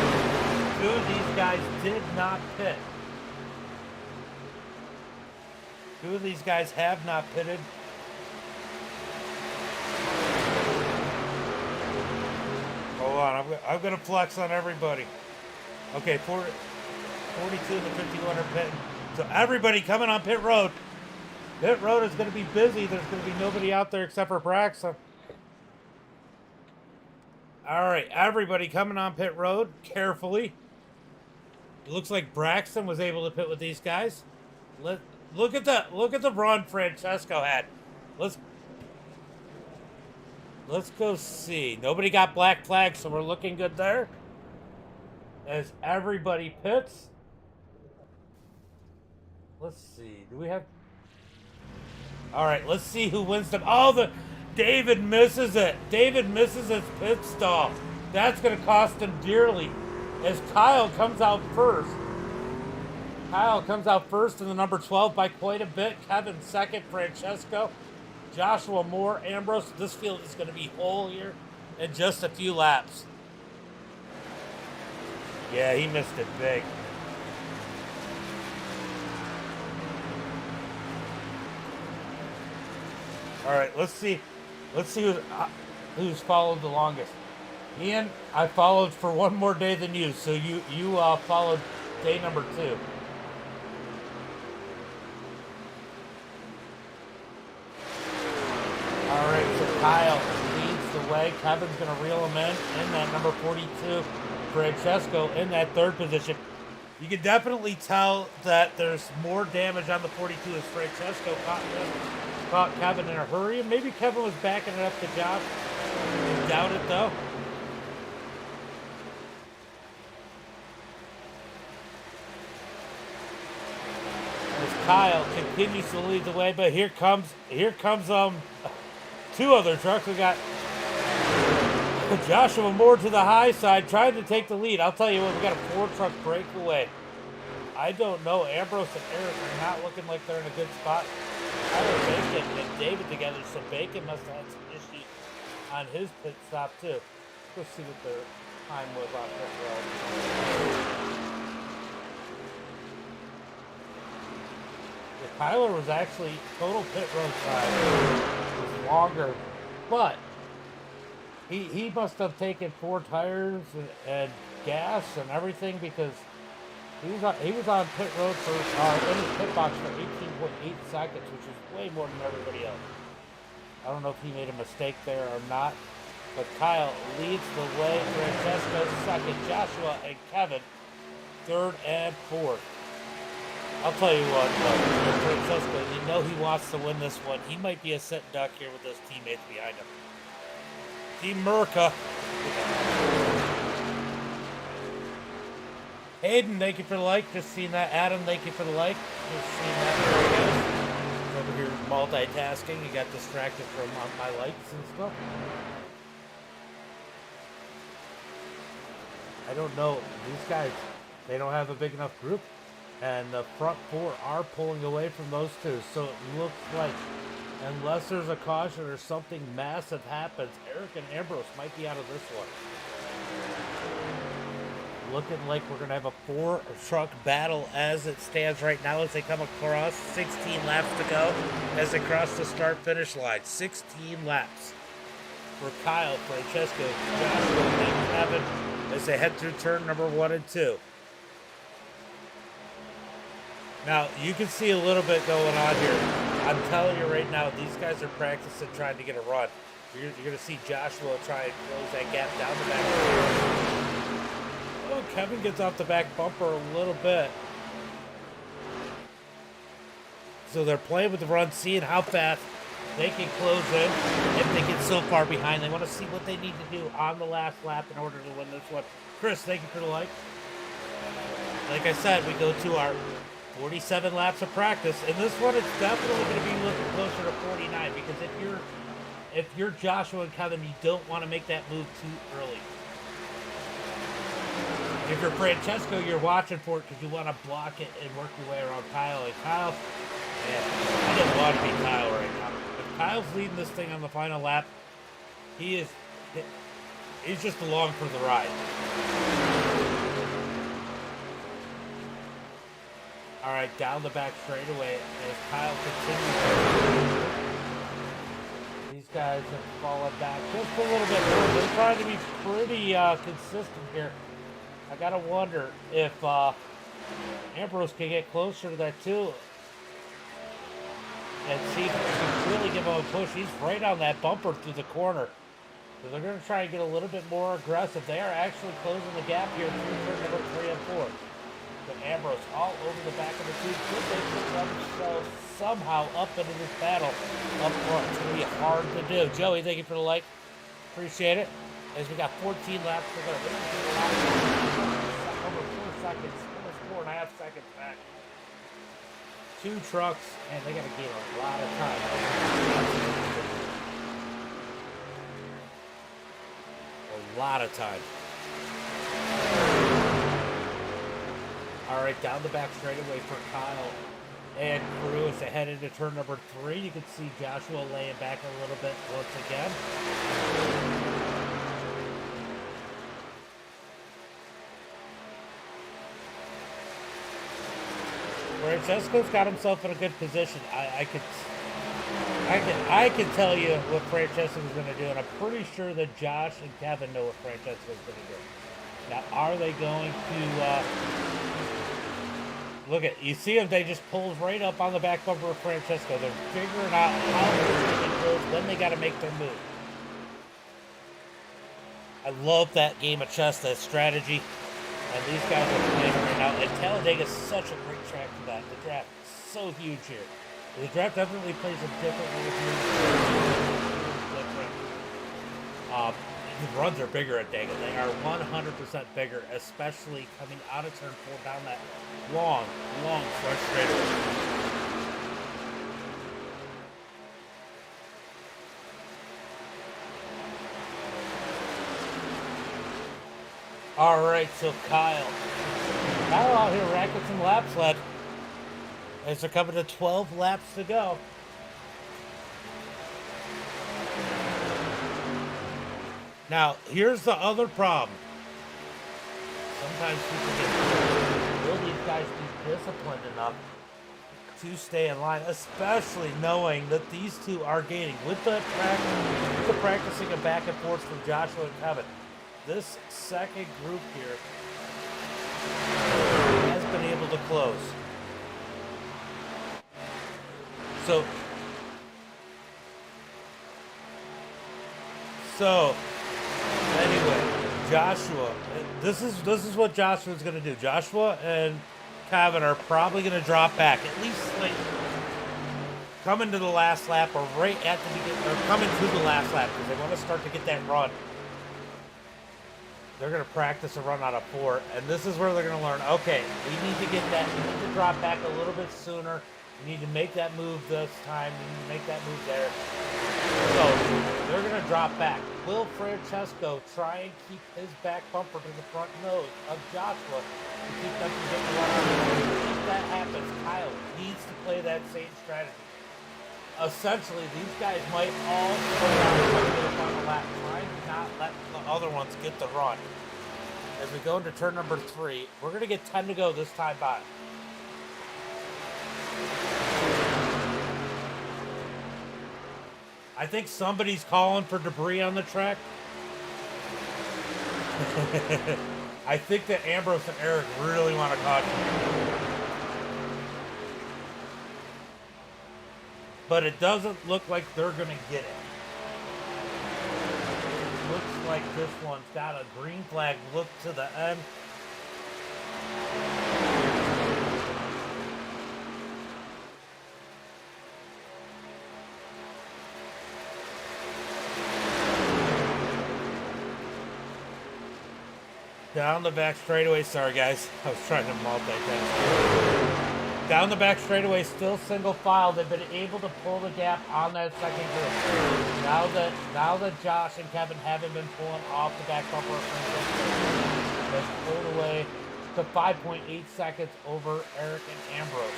2 of these guys did not pit. 2 of these guys have not pitted. Hold on, I'm going to flex on everybody. Okay, 42 and the 51 are pitting. So everybody coming on pit road. Pit road is going to be busy. There's going to be nobody out there except for Braxton. All right, everybody coming on pit road carefully. It looks like Braxton was able to pit with these guys. Look at the run Francesco had. Let's go see. Nobody got black flags, so we're looking good there. As everybody pits. let's see. Do we have? All right, let's see who wins them. Oh, David misses it. David misses his pit stop. That's going to cost him dearly as Kyle comes out first. Kyle comes out first in the number 12 by quite a bit. Kevin second, Francesco, Joshua Moore, Ambrose. This field is going to be whole here in just a few laps. Yeah, he missed it big. All right, let's see who's followed the longest. Ian, I followed for one more day than you, so you followed day number 2. All right, so Kyle leads the way. Kevin's going to reel him in that number 42. Francesco in that 3rd position. You can definitely tell that there's more damage on the 42 as Francesco caught Kevin in a hurry. Maybe Kevin was backing it up to Josh. I doubt it though. As Kyle continues to lead the way, but here comes 2 other trucks. We got Joshua Moore to the high side, trying to take the lead. I'll tell you what, we got a 4-truck breakaway. I don't know. Ambrose and Eric are not looking like they're in a good spot. Tyler Bacon and David together, so Bacon must have had some issues on his pit stop too. Let's see what their time was on pit road. Yeah, Tyler was actually total pit road time was longer, but he must have taken 4 tires and gas and everything because he was on pit road for in his pit box for 18.8 seconds, which is way more than everybody else. I don't know if he made a mistake there or not, but Kyle leads the way. Francesco second, Joshua and Kevin 3rd and 4th. I'll tell you what, Francesco, you know he wants to win this one. He might be a sitting duck here with his teammates behind him. Team Merca. Hayden, thank you for the like. Just seen that. Adam, thank you for the like. Just seen that. Over here multitasking. You got distracted from my likes and stuff. I don't know. These guys, they don't have a big enough group. And the front 4 are pulling away from those 2. So it looks like, unless there's a caution or something massive happens, Eric and Ambrose might be out of this one. Looking like we're going to have a 4-truck battle as it stands right now as they come across. 16 laps to go as they cross the start-finish line. 16 laps for Kyle, Francesco, Joshua, and Kevin as they head through turn number 1 and 2. Now, you can see a little bit going on here. I'm telling you right now, these guys are practicing trying to get a run. You're going to see Joshua try and close that gap down the back. Oh, Kevin gets off the back bumper a little bit. So they're playing with the run, seeing how fast they can close in if they get so far behind. They want to see what they need to do on the last lap in order to win this one. Chris, thank you for the like. Like I said, we go to our 47 laps of practice. In this one, it's definitely going to be looking closer to 49 because if you're Joshua and Kevin, you don't want to make that move too early. If you're Francesco, you're watching for it because you want to block it and work your way around Kyle. And Kyle, man, I don't want to be Kyle right now. If Kyle's leading this thing on the final lap, he's just along for the ride. All right, down the back straightaway as Kyle continues. These guys have fallen back just a little bit more. They're trying to be pretty consistent here. I gotta wonder if Ambrose can get closer to that too and see if he can really give him a push. He's right on that bumper through the corner. So they're going to try and get a little bit more aggressive. They are actually closing the gap here through turn number 3 and 4. But Ambrose all over the back of the tube. Could they put themselves somehow up into this battle up front? It's going to be hard to do. Joey, thank you for the like. Appreciate it. As we got 14 laps to go. Over 4 seconds. Almost 4.5 seconds back. 2 trucks, and they got to gain a lot of time. A lot of time. All right, down the back straightaway for Kyle and crew as they head into turn number 3. You can see Joshua laying back a little bit once again. Francesco's got himself in a good position. I can tell you what Francesco's going to do, and I'm pretty sure that Josh and Kevin know what Francesco's going to do. Now, are they going to look at? You see him? They just pulled right up on the back bumper of Francesco. They're figuring out how they can close when they got to make their move. I love that game of chess, that strategy. And these guys are playing right now. And Talladega is such a great track for that. The draft is so huge here. The draft definitely plays a different role here. The runs are bigger at Dega. They are 100% bigger, especially coming out of turn 4 down that long front straightaway. All right, so Kyle out here racking some laps led as they're coming to 12 laps to go. Now, here's the other problem. Sometimes people get, will these guys be disciplined enough to stay in line, especially knowing that these two are gaining with the practicing of back and forth from Joshua and Kevin. This second group here has been able to close. So anyway, Joshua, this is what Joshua's going to do. Joshua and Kevin are probably going to drop back, at least like coming to the last lap or right at the beginning, or coming to the last lap because they want to start to get that run. They're going to practice a run out of 4, and this is where they're going to learn, okay, we need to get that, we need to drop back a little bit sooner. We need to make that move this time. We need to make that move there. So they're going to drop back. Will Francesco try and keep his back bumper to the front nose of Joshua to keep them from getting run out? If that happens, Kyle needs to play that same strategy. Essentially, these guys might all go down to the final lap, trying to not let the other ones get the run. As we go into turn number 3, we're going to get 10 to go this time by. I think somebody's calling for debris on the track. I think that Ambrose and Eric really want to caution. But it doesn't look like they're going to get it. Looks like this one's got a green flag. Look to the end. Down the back straightaway. Sorry, guys. I was trying to multitask. Down the back straightaway, still single file. They've been able to pull the gap on that second group. Now that Josh and Kevin haven't been pulling off the back bumper, they've pulled away to 5.8 seconds over Eric and Ambrose.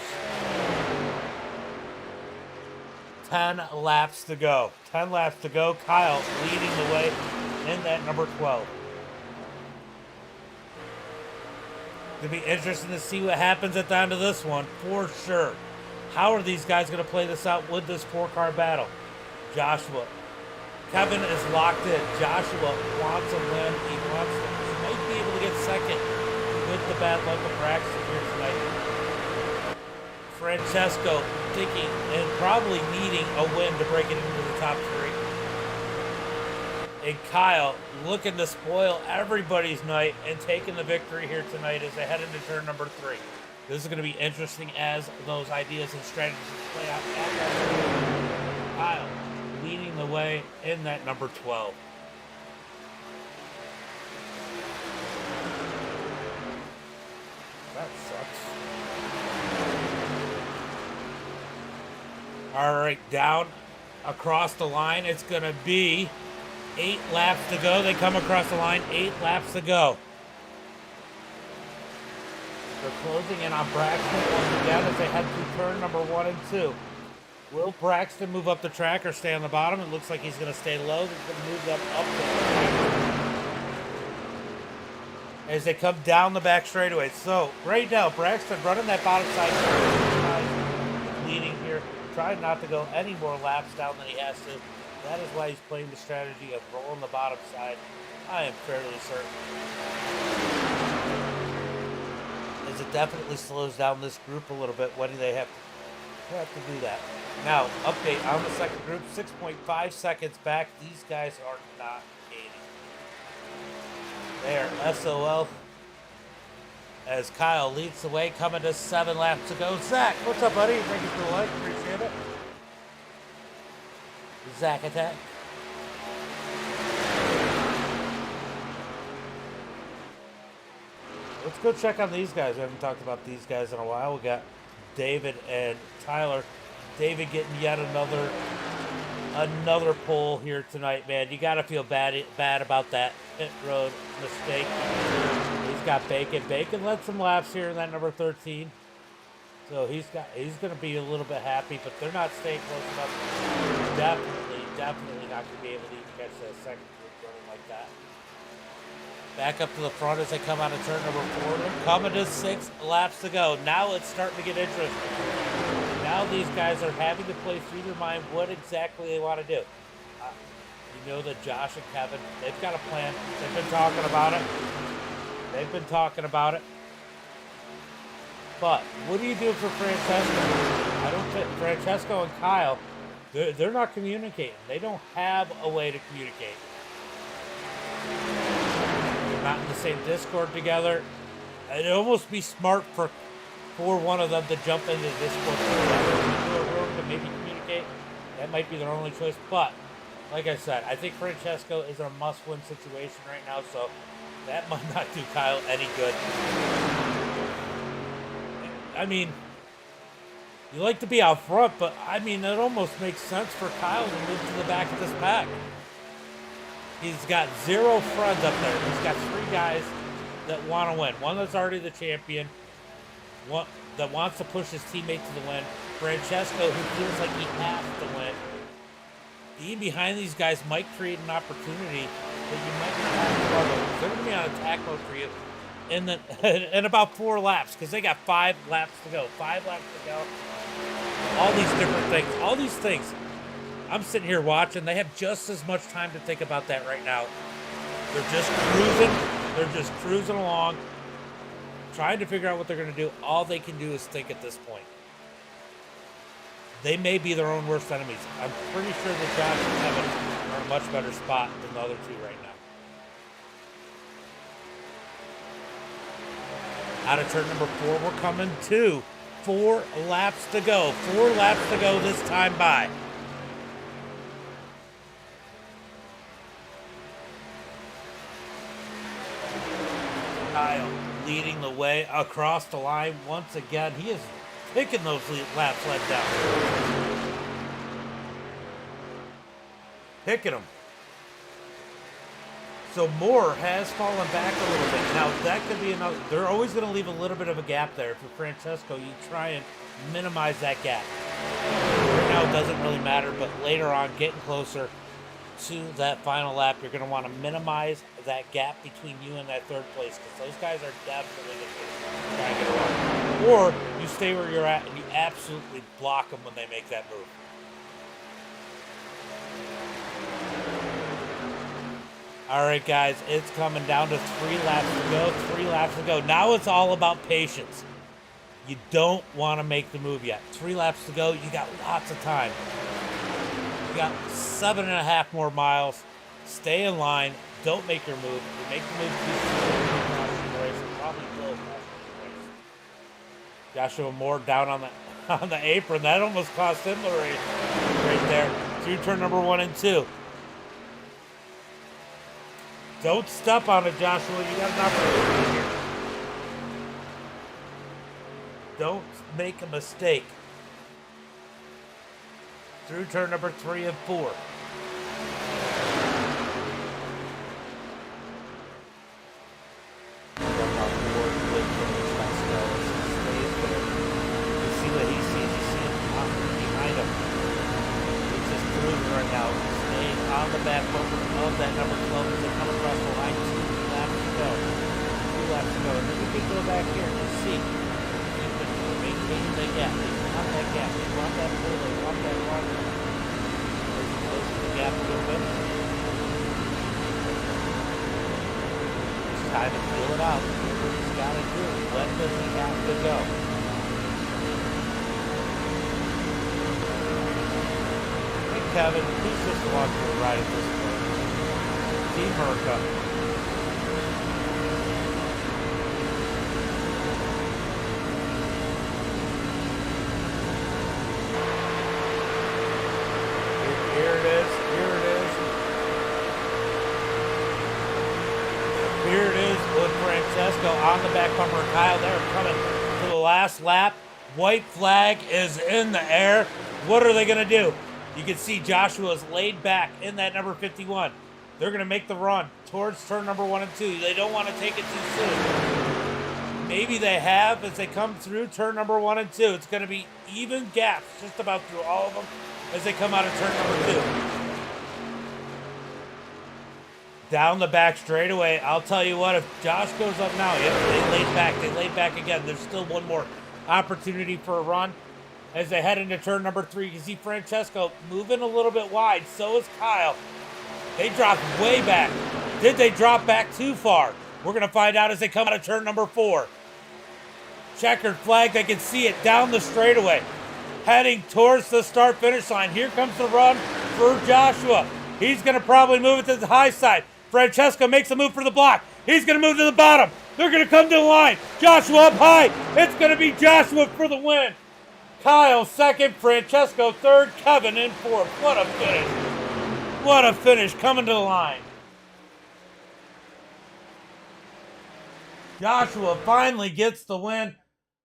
10 laps to go. 10 laps to go. Kyle leading the way in that number 12. It'll be interesting to see what happens at the end of this one, for sure. How are these guys going to play this out with this 4-car battle? Joshua. Kevin is locked in. Joshua wants a win. He might be able to get second with the bad luck of practice here tonight. Francesco thinking and probably needing a win to break it into the top 3. And Kyle looking to spoil everybody's night and taking the victory here tonight as they head into turn number 3. This is going to be interesting as those ideas and strategies play out. Kyle leading the way in that number 12. That sucks. All right, down across the line. It's going to be 8 laps to go. They come across the line, 8 laps to go. They're closing in on Braxton once again as they head through turn number 1 and 2. Will Braxton move up the track or stay on the bottom? It looks like he's going to stay low. He's going to move them up the track as they come down the back straightaway. So right now, Braxton running that bottom side, leading here, trying not to go any more laps down than he has to. That is why he's playing the strategy of rolling the bottom side. I am fairly certain. As it definitely slows down this group a little bit. When do they have to do that? Now, update on the second group, 6.5 seconds back. These guys are not gaining. They are SOL as Kyle leads the way, coming to 7 laps to go. Zach, what's up, buddy? Thank you for the like. Appreciate it. Zach attack. Let's go check on these guys. I haven't talked about these guys in a while. We got David and Tyler. David getting yet another pole here tonight, man. You got to feel bad about that pit road mistake. He's got Bacon. Bacon led some laps here in that number 13. So he's going to be a little bit happy, but they're not staying close enough. Definitely not going to be able to even catch that second group running like that. Back up to the front as they come out of turn number 4. They're coming to 6 laps to go. Now it's starting to get interesting. Now these guys are having to play through their mind what exactly they want to do. You know that Josh and Kevin, they've got a plan. They've been talking about it. But what do you do for Francesco? I don't think Francesco and Kyle, they're not communicating. They don't have a way to communicate. They're not in the same Discord together. It'd almost be smart for one of them to jump into the Discord into a room to maybe communicate. That might be their only choice. But like I said, I think Francesco is in a must-win situation right now, so that might not do Kyle any good. I mean, you like to be out front, but I mean, it almost makes sense for Kyle to move to the back of this pack. He's got 0 friends up there. He's got 3 guys that want to win. One that's already the champion, one that wants to push his teammate to the win. Francesco, who feels like he has to win. Being behind these guys might create an opportunity that you might not have struggle. They're going to be on attack mode for you in about 4 laps, because they got 5 laps to go. 5 laps to go. All these different things. All these things. I'm sitting here watching. They have just as much time to think about that right now. They're just cruising. They're just cruising along, trying to figure out what they're going to do. All they can do is think at this point. They may be their own worst enemies. I'm pretty sure that Josh and Kevin are in a much better spot than the other 2 right now. Out of turn number 4, we're coming to 4 laps to go. 4 laps to go this time by. Kyle leading the way across the line once again. He is picking those laps led down. Picking them. So Moore has fallen back a little bit. Now that could be another. They're always going to leave a little bit of a gap there. For Francesco, you try and minimize that gap. Right now it doesn't really matter, but later on, getting closer to that final lap, you're going to want to minimize that gap between you and that 3rd place, because those guys are definitely going to try and get around. Or you stay where you're at and you absolutely block them when they make that move. All right, guys, it's coming down to 3 laps to go. 3 laps to go. Now it's all about patience. You don't want to make the move yet. 3 laps to go. You got lots of time. You got 7.5 more miles. Stay in line. Don't make your move. You make the move too soon, probably will. Joshua Moore down on the apron. That almost cost him the race right there. Through turn number 1 and 2. Don't step on it, Joshua. You got an opportunity here. Don't make a mistake. through turn number 3 and 4. See what he sees. You see him behind him. He's just cruising right now, staying on the back bumper of that number 12 as they come across the line. 2 laps to go. 2 laps to go. And then we can go back here and just see. Maintaining the gap. They want that gap. They want that pull. They want that run. Closing the gap a little bit. It's time to feel it out. What he's got to do. When does he have to go? Kevin, he's just along for the ride at this point. Team Merca. Here it is. Here it is. Here it is with Francesco on the back bumper. Kyle there coming to the last lap. White flag is in the air. What are they going to do? You can see Joshua's laid back in that number 51. They're going to make the run towards turn number 1 and 2. They don't want to take it too soon. Maybe they have as they come through turn number 1 and 2. It's going to be even gaps just about through all of them as they come out of turn number 2. Down the back straightaway. I'll tell you what, if Josh goes up now, yep, they laid back. They laid back again. There's still one more opportunity for a run. As they head into turn number 3, you see Francesco moving a little bit wide. So is Kyle. They dropped way back. Did they drop back too far? We're going to find out as they come out of turn number 4. Checkered flag. They can see it down the straightaway. Heading towards the start-finish line. Here comes the run for Joshua. He's going to probably move it to the high side. Francesco makes a move for the block. He's going to move to the bottom. They're going to come to the line. Joshua up high. It's going to be Joshua for the win. Kyle second, Francesco third, Kevin in fourth. What a finish. What a finish coming to the line. Joshua finally gets the win.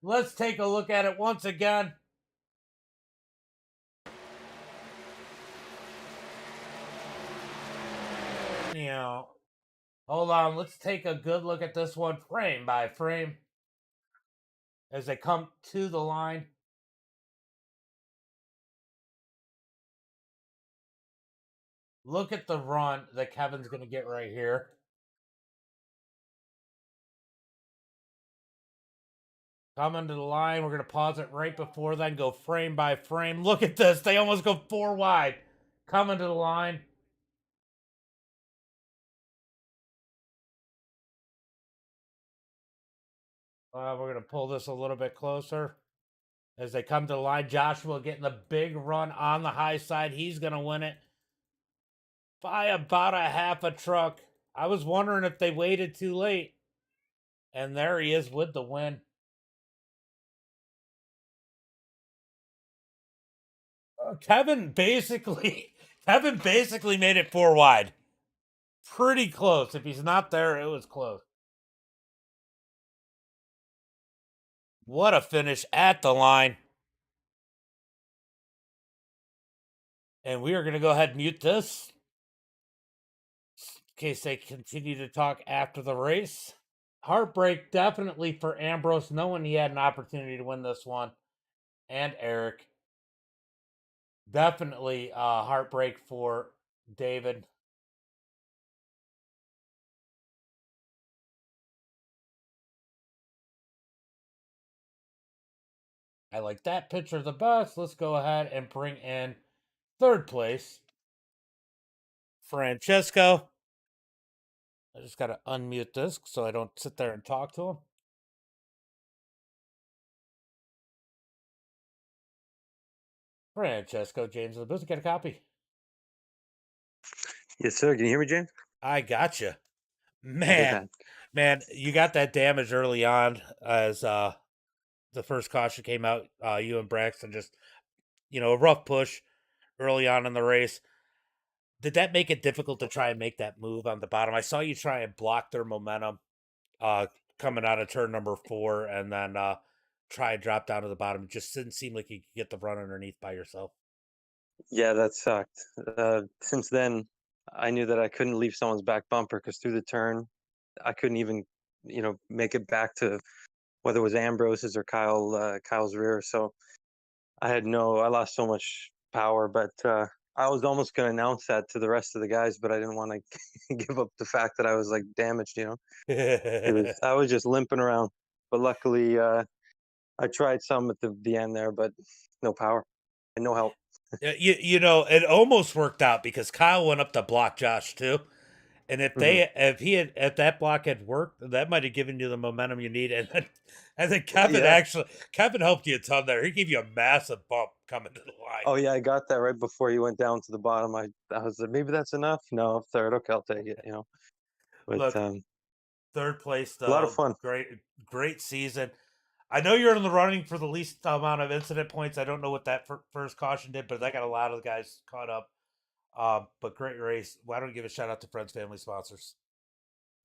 Let's take a look at it once again. Hold on. Let's take a good look at this one frame by frame as they come to the line. Look at the run that Kevin's going to get right here. Coming to the line. We're going to pause it right before then. Go frame by frame. Look at this. They almost go 4 wide. Coming to the line. We're going to pull this a little bit closer. As they come to the line, Joshua getting the big run on the high side. He's going to win it by about a half a truck. I was wondering if they waited too late. And there he is with the win. Kevin basically made it 4 wide. Pretty close. If he's not there, it was close. What a finish at the line. And we are going to go ahead and mute this in case they continue to talk after the race. Heartbreak definitely for Ambrose, knowing he had an opportunity to win this one. And Eric. Definitely heartbreak for David. I like that picture the best. Let's go ahead and bring in third place, Francesco. I just got to unmute this so I don't sit there and talk to him. Francesco, James of the booth, get a copy. Yes, sir. Can you hear me, James? I gotcha. Man, you got that damage early on as the first caution came out. You and Braxton just, a rough push early on in the race. Did that make it difficult to try and make that move on the bottom? I saw you try and block their momentum coming out of turn number 4 and then try and drop down to the bottom. It just didn't seem like you could get the run underneath by yourself. Yeah, that sucked. Since then, I knew that I couldn't leave someone's back bumper because through the turn, I couldn't even, make it back to whether it was Ambrose's or Kyle's rear. So I lost so much power, but I was almost going to announce that to the rest of the guys, but I didn't want to give up the fact that I was like damaged. I was just limping around, but luckily, I tried some at the end there, but no power and no help. Yeah, it almost worked out because Kyle went up to block Josh too. And Hmm. if that block had worked, that might have given you the momentum you need. And then I think Yeah. Kevin helped you a ton there. He gave you a massive bump coming to the line. Oh yeah, I got that right before you went down to the bottom. I was like, maybe that's enough. No, third. Okay, I'll take it. But Look, third place a lot of though, fun. great season. I know you're in the running for the least amount of incident points. I don't know what that first caution did, but that got a lot of the guys caught up. But great race. Why don't you give a shout out to friends, family, sponsors?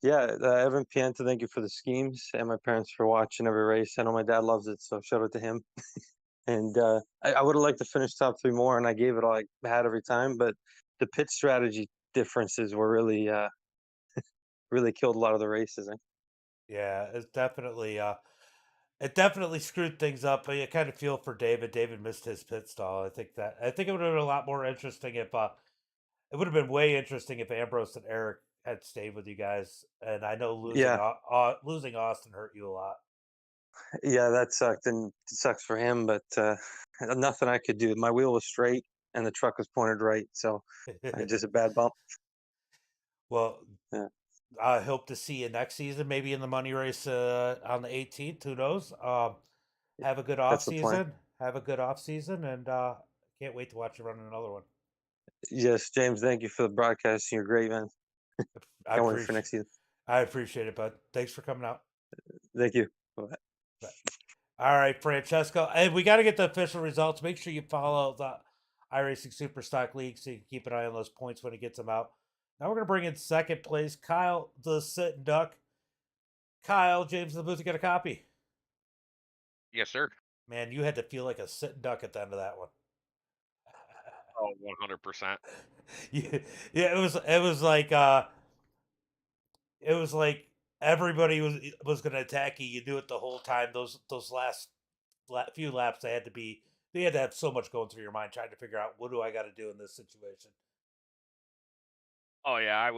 Yeah, Evan Pienta, thank you for the schemes, and my parents for watching every race. I know my dad loves it, so shout out to him. And I would have liked to finish top three more, and I gave it all I had every time. But the pit strategy differences were really killed a lot of the races. Yeah, it definitely screwed things up. But you kind of feel for David. David missed his pit stall. I think it would have been a lot more interesting if it would have been way interesting if Ambrose and Eric had stayed with you guys. And I know Yeah, losing Austin hurt you a lot. yeah, that sucked, and it sucks for him. But nothing I could do. My wheel was straight, and the truck was pointed right, so I just a bad bump. Well, Yeah, I hope to see you next season, maybe in the money race on the 18th. Who knows? Have a good off that's the plan. season. Have a good off season, and can't wait to watch you run another one. Yes, James, thank you for the broadcast. You're great, man. I Can't wait for appreciate next season. I appreciate it, bud. Thanks for coming out. Thank you. Bye. Bye. All right, Francesco. And we got to get the official results. Make sure you follow the iRacing Superstock League so you can keep an eye on those points when he gets them out. Now we're going to bring in second place, Kyle the Sitting Duck. Kyle, James in the booth, you got a copy. Yes, sir. Man, you had to feel like a sitting duck at the end of that one. Oh, 100%. yeah, yeah, it was like everybody was going to attack you. You knew it the whole time. Those last few laps, they had to have so much going through your mind trying to figure out what do I got to do in this situation. Oh, yeah,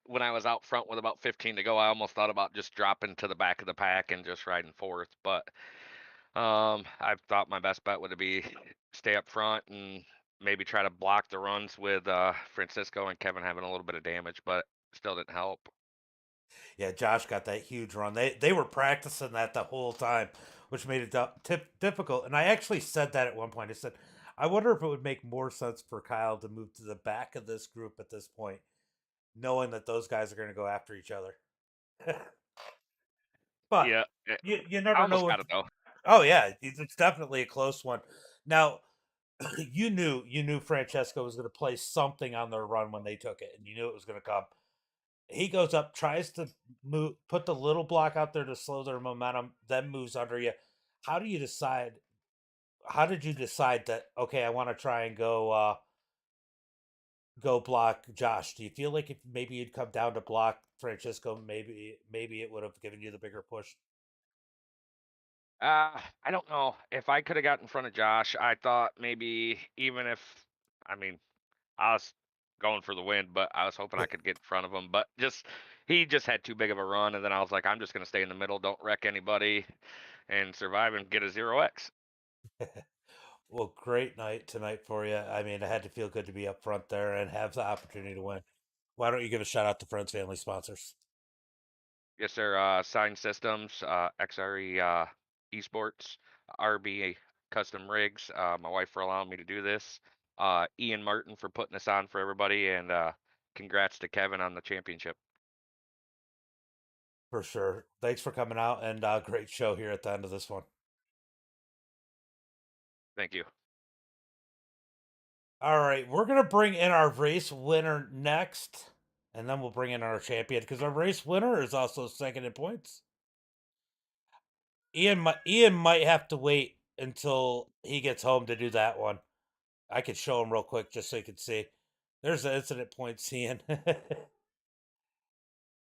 when I was out front with about 15 to go, I almost thought about just dropping to the back of the pack and just riding fourth, but, I thought my best bet would be stay up front and maybe try to block the runs with, Francisco and Kevin having a little bit of damage, but still didn't help. Yeah, Josh got that huge run. They were practicing that the whole time, which made it difficult. And I actually said that at one point. I said, I wonder if it would make more sense for Kyle to move to the back of this group at this point, knowing that those guys are going to go after each other. But Yeah, you I never know almost what. got it though. Oh yeah, it's definitely a close one. Now you knew Francesco was going to play something on their run when they took it, and you knew it was going to come. He goes up, tries to move, put the little block out there to slow their momentum, then moves under you. How do you decide? How did you decide that? Okay, I want to try and go block Josh. Do you feel like if maybe you'd come down to block Francisco, maybe it would have given you the bigger push? I don't know. If I coulda got in front of Josh, I thought maybe even if I mean, I was going for the win, but I was hoping I could get in front of him. But he just had too big of a run, and then I was like, I'm just gonna stay in the middle, don't wreck anybody, and survive and get a 0x. Well, great night tonight for you. I mean, it had to feel good to be up front there and have the opportunity to win. Why don't you give a shout out to friends, family, sponsors? Yes, sir. Sign systems, XRE Esports, RB Custom Rigs. My wife for allowing me to do this. Ian Martin for putting this on for everybody, and congrats to Kevin on the championship. For sure. Thanks for coming out and great show here at the end of this one. Thank you. All right, we're gonna bring in our race winner next, and then we'll bring in our champion because our race winner is also second in points. Ian might have to wait until he gets home to do that one. I could show him real quick just so you can see. There's the incident point seeing.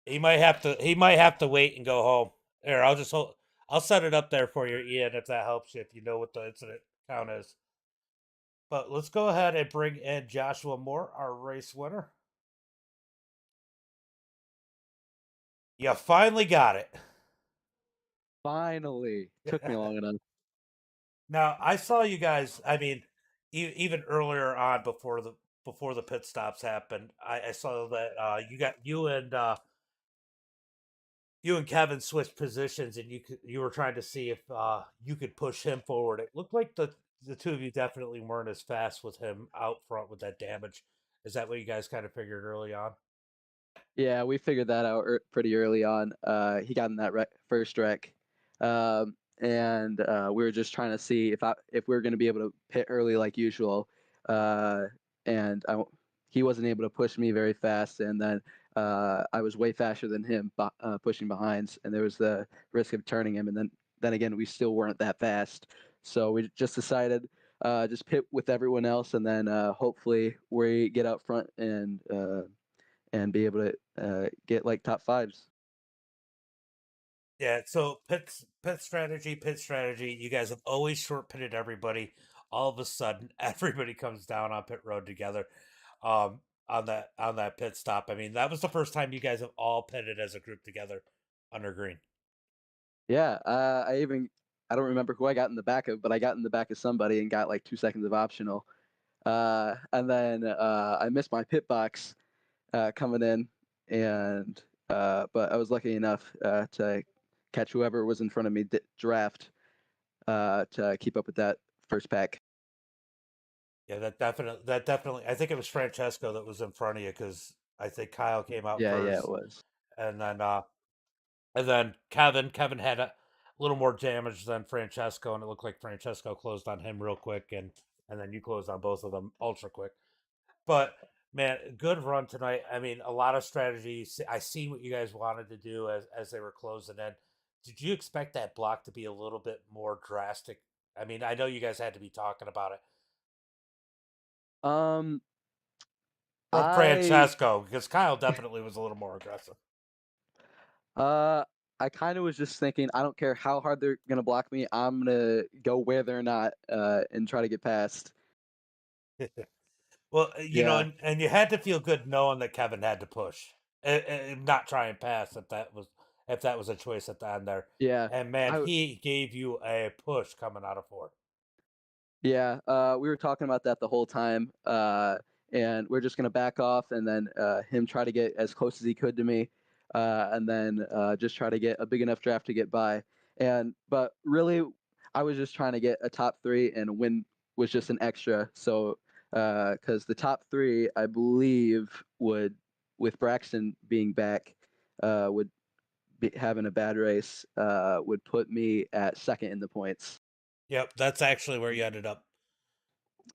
He might have to wait and go home. Here, I'll set it up there for you, Ian, if that helps you, if you know what the incident count is. But let's go ahead and bring in Joshua Moore, our race winner. You finally got it. Finally. Took me long enough. Now I saw you guys. I mean, even earlier on before the pit stops happened, I saw that you and Kevin switched positions, and you were trying to see if you could push him forward. It looked like the two of you definitely weren't as fast with him out front with that damage. Is that what you guys kind of figured early on? Yeah, we figured that out pretty early on. He got in that first wreck, and we were just trying to see if we were going to be able to pit early like usual. And he wasn't able to push me very fast, and then I was way faster than him pushing behinds, and there was the risk of turning him. And then again, we still weren't that fast, so we just decided just pit with everyone else, and then hopefully we get out front and be able to get like top fives. Yeah, so pit strategy. You guys have always short pitted everybody. All of a sudden, everybody comes down on pit road together, um, on that pit stop. I mean, that was the first time you guys have all pitted as a group together under green. Yeah, I don't remember who I got in the back of, but I got in the back of somebody and got like 2 seconds of optional. And then I missed my pit box coming in, and but I was lucky enough to catch whoever was in front of me draft to keep up with that first pack. Yeah, that definitely. I think it was Francesco that was in front of you because I think Kyle came out Yeah, it first, was. and then Kevin had a little more damage than Francesco, and it looked like Francesco closed on him real quick, and then you closed on both of them ultra quick. But man, good run tonight. I mean, a lot of strategies. I see what you guys wanted to do as they were closing in. Did you expect that block to be a little bit more drastic? I mean, I know you guys had to be talking about it Um, from I Francesco because Kyle definitely was a little more aggressive. Uh, I kind of was just thinking, I don't care how hard they're gonna block me, I'm gonna go where they're not, and try to get past. Well, Yeah, and you had to feel good knowing that Kevin had to push and not try and pass if that was a choice at the end there. yeah, And man, I he gave you a push coming out of four. yeah. We were talking about that the whole time, and we're just gonna back off, and then him try to get as close as he could to me, and then just try to get a big enough draft to get by. But really, I was just trying to get a top three, and a win was just an extra. So, because the top three, I believe, would, with Braxton being back, would be having a bad race, would put me at second in the points. Yep, that's actually where you ended up.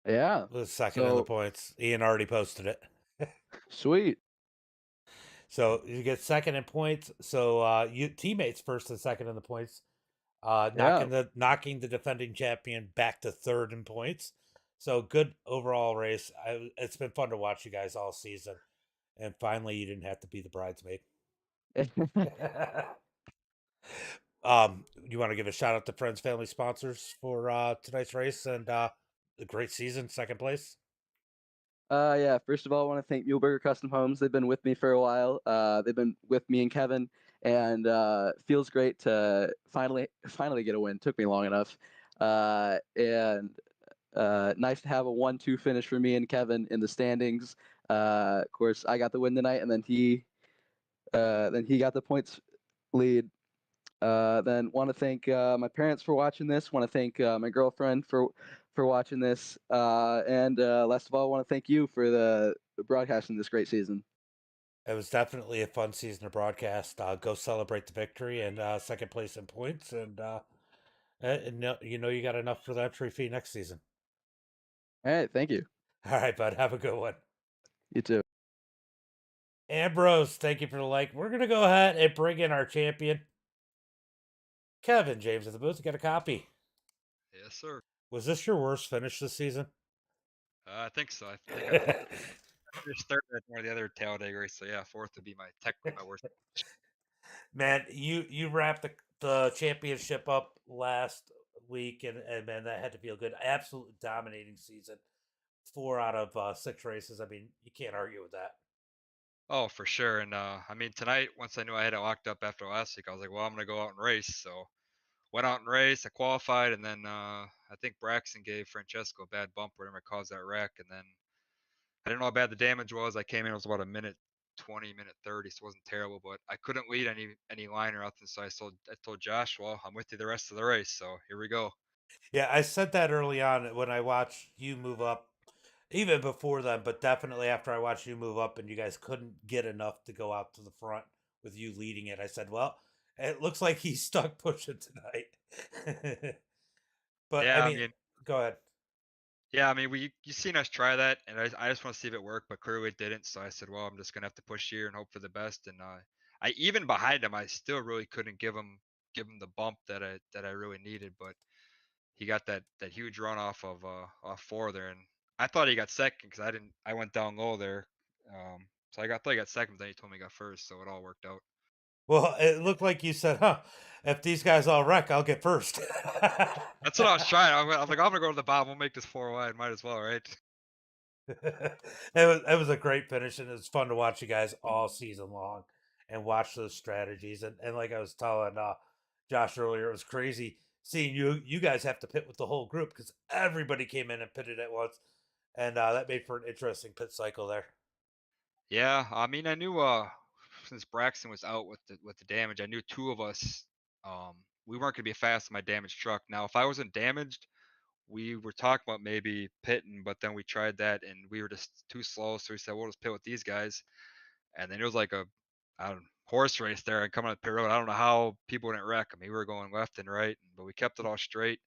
Yeah. Was second in the So points. Ian already posted it. sweet. So you get second in points. So you teammates first and second in the points. Yeah. Knocking the defending champion back to third in points. So good overall race. It's been fun to watch you guys all season, and finally you didn't have to be the bridesmaid. You want to give a shout out to friends, family, sponsors for tonight's race and the great season, second place. Yeah. First of all, I want to thank Muleburger Custom Homes. They've been with me for a while. They've been with me and Kevin, and feels great to finally get a win. Took me long enough, and nice to have a 1-2 finish for me and Kevin in the standings. Of course, I got the win tonight, and then he got the points lead. Then want to thank my parents for watching this. Want to thank my girlfriend for watching this, and last of all, want to thank you for the broadcasting this great season. It was definitely a fun season of broadcast. Go celebrate the victory and second place in points, and you got enough for the entry fee next season. All right, thank you. All right, bud. Have a good one. You too. Ambrose, thank you for the like. We're gonna go ahead and bring in our champion, Kevin James of the booth. Got a copy. Yes, sir. Was this your worst finish this season? I think so. I think I finished third at one of the other Talladega races. So yeah, fourth would be technically my worst. Man, you wrapped the championship up last week, and man, that had to feel good. Absolutely dominating season. 4 out of 6 races. I mean, you can't argue with that. Oh, for sure. And I mean, tonight, once I knew I had it locked up after last week, I was like, well, I'm gonna go out and race. So went out and raced. I qualified, and then I think Braxton gave Francesco a bad bump, whatever caused that wreck. And then I didn't know how bad the damage was. I came in, it was about a minute 20, minute 30, so it wasn't terrible. But I couldn't lead any line or nothing. So I told Josh, well, I'm with you the rest of the race. So here we go. Yeah, I said that early on when I watched you move up, even before then, but definitely after I watched you move up and you guys couldn't get enough to go out to the front with you leading it. I said, well, it looks like he's stuck pushing tonight. But I Yeah, I mean, mean, go ahead. yeah, I mean, you seen us try that, and I just want to see if it worked, but clearly it didn't. So I said, well, I'm just gonna have to push here and hope for the best. And I even behind him, I still really couldn't give him the bump that I really needed. But he got that huge run off four there, and I thought he got second because I went down low there. So thought he got second, but then he told me he got first, so it all worked out. Well, it looked like you said, huh, if these guys all wreck, I'll get first. That's what I was trying. I was like, I'm gonna go to the bottom. We'll make this 4 wide. Might as well, right? It was a great finish, and it was fun to watch you guys all season long and watch those strategies. And like I was telling Josh earlier, it was crazy seeing you guys have to pit with the whole group because everybody came in and pitted at once, and that made for an interesting pit cycle there. Yeah, I mean, I knew since Braxton was out with the damage, I knew two of us we weren't gonna be fast in my damaged truck. Now, if I wasn't damaged, we were talking about maybe pitting, but then we tried that and we were just too slow. So we said we'll just pit with these guys. And then it was like a I don't know, horse race there and coming on the pit road. I don't know how people didn't wreck. I mean, we were going left and right, but we kept it all straight.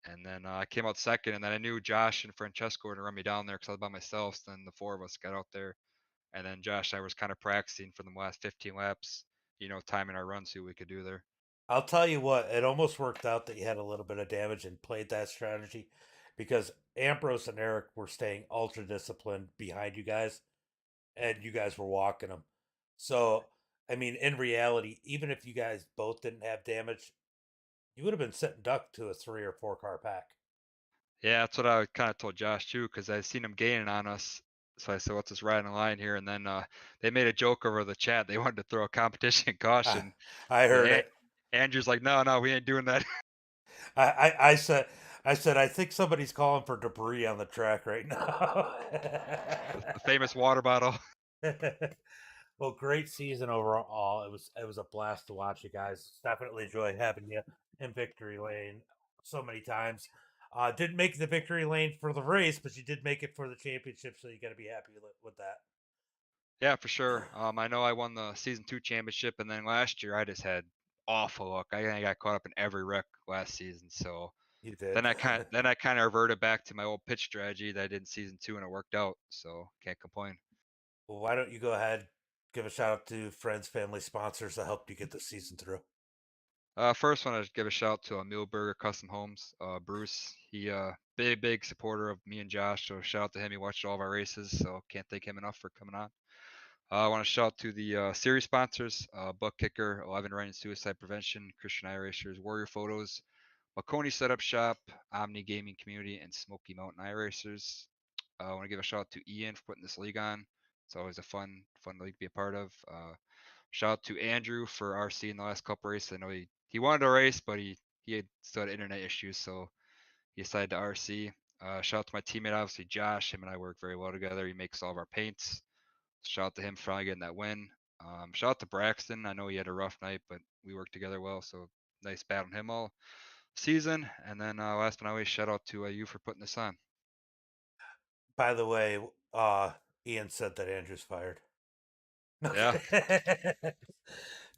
And then I came out second, and then I knew Josh and Francesco were gonna run me down there because I was by myself. So then the four of us got out there, and then Josh and I was kind of practicing for the last 15 laps, timing our runs, see what we could do there. I'll tell you what, it almost worked out that you had a little bit of damage and played that strategy because Ambrose and Eric were staying ultra disciplined behind you guys, and you guys were walking them. So, I mean, in reality, even if you guys both didn't have damage, you would have been sitting duck to a 3 or 4 car pack. Yeah, that's what I kind of told Josh too, because I seen him gaining on us. So I said, "Let's just ride in a line here." And then they made a joke over the chat. They wanted to throw a competition I, caution. I But heard it. Andrew's like, "No, no, we ain't doing that." I said, I think somebody's calling for debris on the track right now. The famous water bottle. Well, great season overall. It was a blast to watch you guys. Definitely enjoyed having you in victory lane so many times. Didn't make the victory lane for the race, but you did make it for the championship, so you got to be happy with that. Yeah, for sure. I know I won the season 2 championship, and then last year I just had awful luck. I got caught up in every wreck last season, so You did. then I kind of reverted back to my old pitch strategy that I did in season 2, and it worked out. So can't complain. Well, why don't you go ahead, give a shout out to friends, family, sponsors that helped you get the season through. First, want to give a shout out to Muhlenberger Custom Homes. Bruce, he big supporter of me and Josh. So shout out to him. He watched all of our races. So can't thank him enough for coming on. I want to shout out to the series sponsors: Buck Kicker, 11 Running Suicide Prevention, Christian iRacers, Warrior Photos, Marconi Setup Shop, Omni Gaming Community, and Smoky Mountain iRacers. I want to give a shout out to Ian for putting this league on. It's always a fun league to be a part of. Shout out to Andrew for RC in the last couple races. I know he wanted to race, but he had still had internet issues, so he decided to RC. Shout out to my teammate, obviously Josh. Him and I work very well together. He makes all of our paints. Shout out to him for finally getting that win. Shout out to Braxton. I know he had a rough night, but we worked together well, so nice battling him all season. And then last but not least, shout out to you for putting this on. By the way, Ian said that Andrew's fired. Yeah.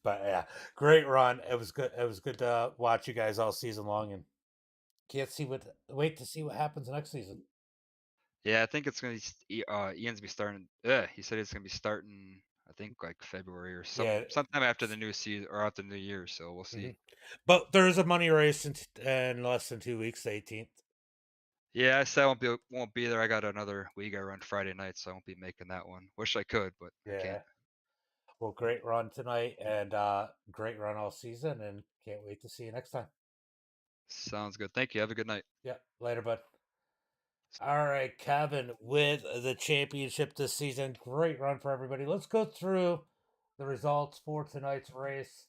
But yeah, great run. It was good. It was good to watch you guys all season long, and wait to see what happens next season. Yeah, I think it's gonna be Ian's be starting. He said it's gonna be starting. I think like February or Yeah. sometime after the new season or after the new year. So we'll see. But there is a money race in less than 2 weeks, the 18th. Yeah, I said I won't be there. I got another league I run Friday night, so I won't be making that one. Wish I could, but I Yeah. can't. Well, great run tonight and great run all season, and can't wait to see you next time. Sounds good. Thank you. Have a good night. Yeah, later, bud. All right, Kevin, with the championship this season, great run for everybody. Let's go through the results for tonight's race.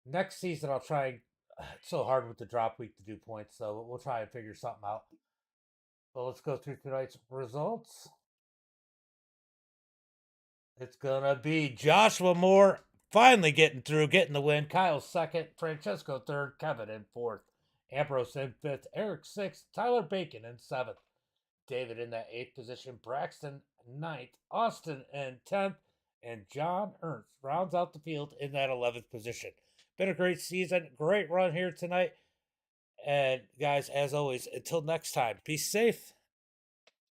Next season, I'll try. It's so hard with the drop week to do points, so we'll try and figure something out. So let's go through tonight's results. It's gonna be Joshua Moore finally getting through, getting the win. Kyle second, Francesco third, Kevin in fourth, Ambrose in fifth, Eric sixth, Tyler Bacon in seventh, David in that eighth position, Braxton ninth, Austin in 10th, and John Ernst rounds out the field in that 11th position. Been a great season, great run here tonight. And guys, as always, until next time, be safe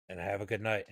and have a good night.